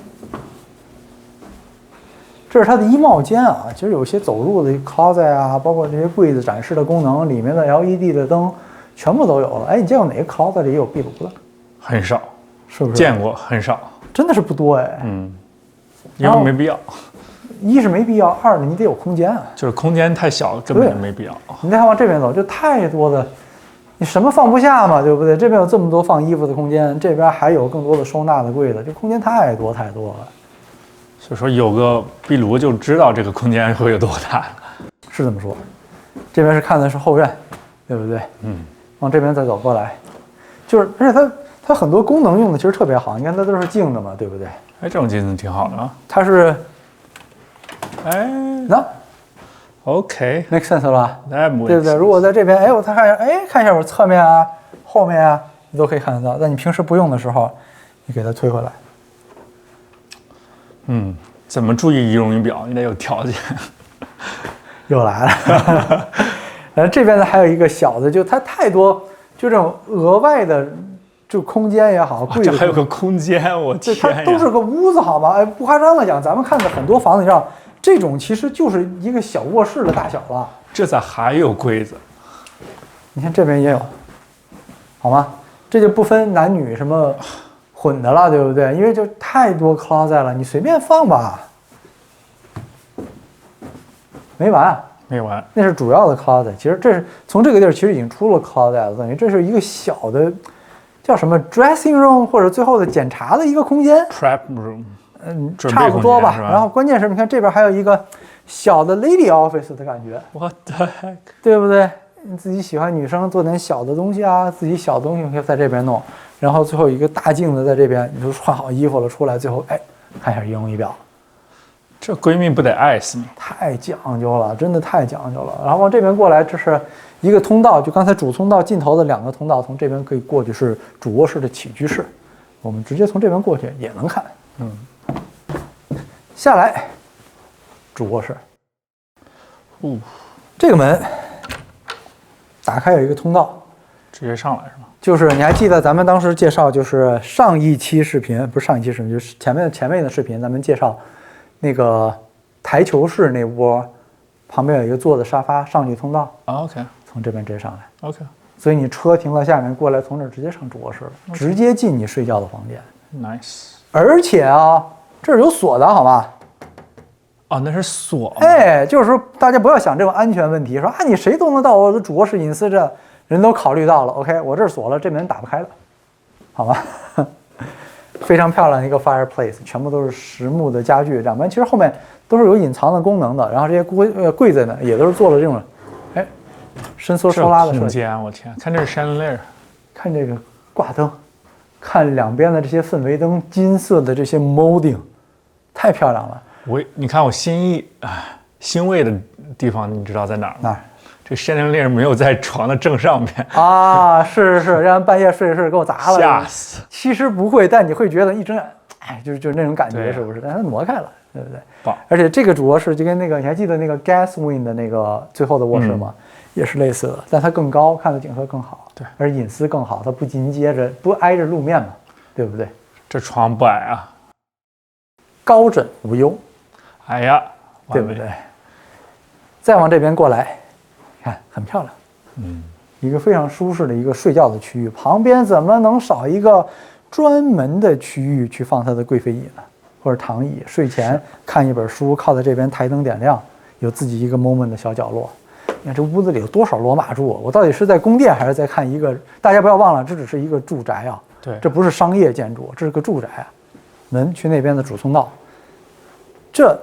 这是它的衣帽间啊，其实有些走路的 closet 啊，包括这些柜子展示的功能，里面的 LED 的灯全部都有了。哎，你见过哪个 closet 里有壁炉的？很少，是不是？见过，很少，真的是不多哎。因为没必要。一是没必要，二呢你得有空间啊，就是空间太小，根本就没必要。你再往这边走，就太多的，你什么放不下嘛，对不对？这边有这么多放衣服的空间，这边还有更多的收纳的柜子，这空间太多了。所以说有个壁炉就知道这个空间会有多大。是这么说。这边是看的是后院，对不对？往这边再走过来，就是而且它很多功能用的其实特别好，你看它都是镜的嘛，对不对？哎，这种镜子挺好的啊。它是，哎，那 OK，make sense 了吧？对不对？如果在这边，哎，我看一下，哎，看一下我侧面啊、后面啊，你都可以看得到。但你平时不用的时候，你给它推回来，怎么注意仪容仪表？你得有条件。又来了。然后这边呢还有一个小的，就它太多，就这种额外的，就空间也好，贵这还有个空间，我对，天呀！它都是个屋子，好吗？哎，不夸张的讲，咱们看的很多房子，你知道，这种其实就是一个小卧室的大小了。这咋还有柜子？你看这边也有，好吗？这就不分男女什么混的了，对不对？因为就太多 closet 了，你随便放吧。没完，没完。那是主要的 closet。其实这是从这个地儿其实已经出了 closet 了，等于这是一个小的，叫什么 dressing room 或者最后的检查的一个空间。 Prep room， 差不多吧。是吧然后关键是你看这边还有一个小的 lady office 的感觉， What the heck？ 对不对？你自己喜欢女生做点小的东西啊，自己小东西可以在这边弄。然后最后一个大镜子在这边，你就换好衣服了出来，最后哎看一下仪容仪表。这闺蜜不得爱死你！太讲究了，真的太讲究了。然后往这边过来，这是一个通道，就刚才主通道尽头的2个通道，从这边可以过去是主卧室的起居室，我们直接从这边过去也能看。下来，主卧室。这个门打开有一个通道，直接上来是吗？就是你还记得咱们当时介绍，就是上一期视频，不是上一期视频，就是前面的视频，咱们介绍那个台球室那窝，旁边有一个坐的沙发，上去通道， OK 从这边直接上来。 OK， 所以你车停到下面过来，从这儿直接上主卧室了，直接进你睡觉的房间。 nice。而且啊，这是有锁的，好吗？哦，那是锁吗？哎，就是说大家不要想这种安全问题，说啊你谁都能到我的主卧室隐私，这人都考虑到了。OK， 我这儿锁了，这门打不开了，好吗？非常漂亮的一个 fireplace， 全部都是实木的家具，两边其实后面都是有隐藏的功能的。然后这些柜子呢，也都是做了这种，哎，伸缩收拉的设计。空间，我天，看这是 chandelier， 看这个挂灯，看两边的这些氛围灯，金色的这些 molding， 太漂亮了。你看我欣慰的地方，你知道在哪儿吗？哪儿？这 chandelier 没有在床的正上面啊，是，让人半夜睡着睡着给我砸了，吓死！其实不会，但你会觉得一睁眼，哎，就是那种感觉，对是不是？但它挪开了，对不对？棒！而且这个主卧室就跟那个，你还记得那个 gas wing 的那个最后的卧室吗？也是类似的，但它更高，看的景色更好，对，而隐私更好，它不紧接着不挨着路面嘛，对不对？这床不矮啊，高枕无忧，哎呀，对不对？再往这边过来，看很漂亮，一个非常舒适的一个睡觉的区域，旁边怎么能少一个专门的区域去放它的贵妃椅呢？或者躺椅，睡前看一本书，靠在这边台灯点亮，有自己一个 moment 的小角落。你看这屋子里有多少罗马柱？我到底是在宫殿还是在看一个？大家不要忘了，这只是一个住宅啊，对，这不是商业建筑，这是个住宅啊。门去那边的主通道，这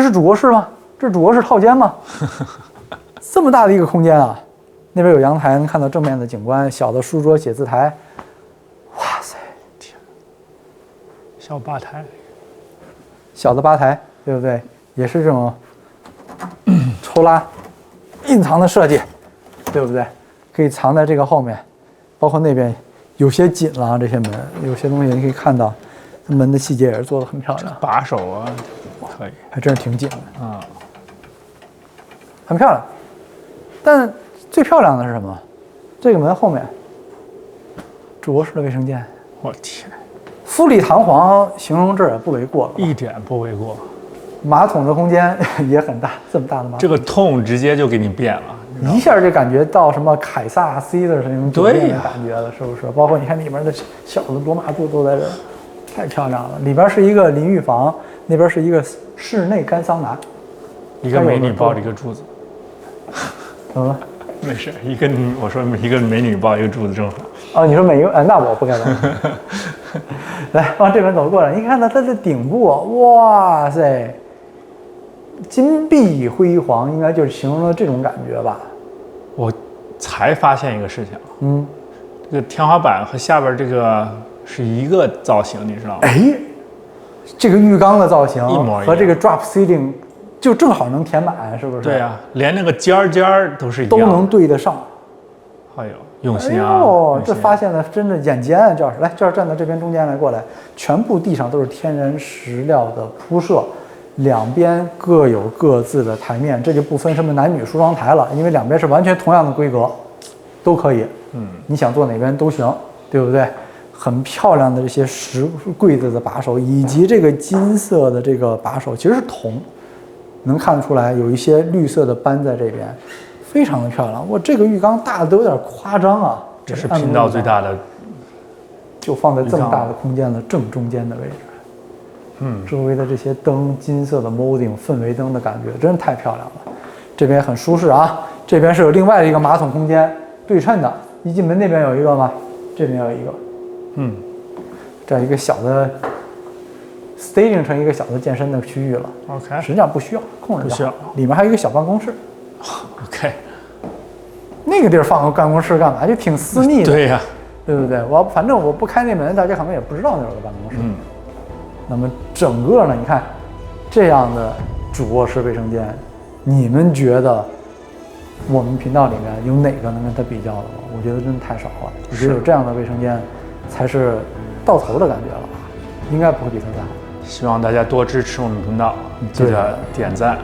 是主卧室吗？这是主卧室套间吗？这么大的一个空间啊！那边有阳台，能看到正面的景观，小的书桌、写字台。哇塞，天，小吧台，小的吧台，对不对？也是这种抽拉、隐藏的设计，对不对？可以藏在这个后面，包括那边有些紧了，这些门有些东西你可以看到，门的细节也是做的很漂亮，把手啊，可以，还真是挺紧的啊，很漂亮。但最漂亮的是什么？这个门后面，主卧室的卫生间，我天，富丽堂皇，形容这儿也不为过了。一点不为过。马桶的空间也很大，这么大的马桶，这个痛直接就给你变了，一下就感觉到什么凯撒 C 的那种酒店的对呀感觉了，是不是？包括你看里面的小的罗马柱都在这儿，太漂亮了。里边是一个淋浴房，那边是一个室内干桑拿。一个美女抱着一个柱子，怎么了？没事，我说一个美女抱一个柱子正好。哦，你说每一个，那我不该问。来，往这边走过来，你看到它的顶部，哇塞，金碧辉煌，应该就是形容了这种感觉吧？我才发现一个事情，这个天花板和下边这个是一个造型，你知道吗？哎，这个浴缸的造型一模一样和这个 drop ceiling 就正好能填满，是不是？对啊，连那个尖儿都是一样的，都能对得上。好有用心啊！哎呦，这用心发现了真的眼尖啊！教授，来，教授站到这边中间来，过来，全部地上都是天然石料的铺设，两边各有各自的台面，这就不分什么男女梳妆台了，因为两边是完全同样的规格，都可以。你想坐哪边都行，对不对？很漂亮的这些石柜子的把手，以及这个金色的这个把手，其实是铜，能看出来有一些绿色的斑在这边。非常的漂亮，哇，这个浴缸大的都有点夸张啊！这是频道最大的，就放在这么大的空间的正中间的位置。周围的这些灯，金色的 molding 氛围灯的感觉，真是太漂亮了。这边很舒适啊，这边是有另外的一个马桶空间，对称的。一进门那边有一个吗？这边有一个。这样一个小的 staging 成一个小的健身的区域了。OK， 实际上不需要控制，不需要。里面还有一个小办公室。OK。那个地儿放个办公室干嘛？就挺私密的，对呀，对不对？反正我不开那门，大家可能也不知道那有个办公室。那么整个呢，你看这样的主卧室卫生间，你们觉得我们频道里面有哪个能跟它比较的吗？我觉得真的太少了。我觉得有这样的卫生间才是到头的感觉了吧？应该不会比它再好。希望大家多支持我们频道，记得点赞，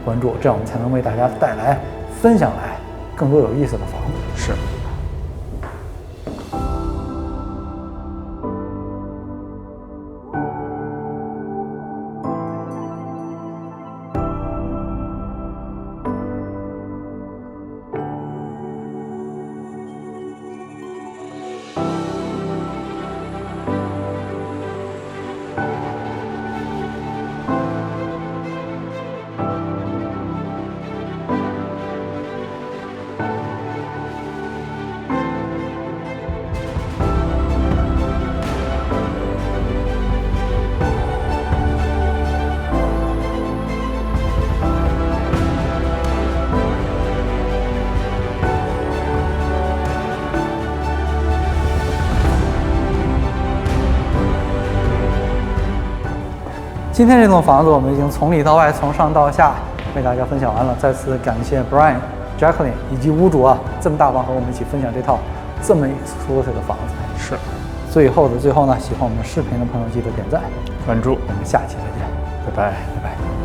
关注，这样我们才能为大家带来分享来更多有意思的房子。是。今天这栋房子我们已经从里到外、从上到下为大家分享完了。再次感谢 Brian、Jacqueline 以及屋主啊，这么大方和我们一起分享这套这么 exclusive 的房子。是。最后呢，喜欢我们视频的朋友记得点赞、关注。我们下期再见，拜拜，拜拜。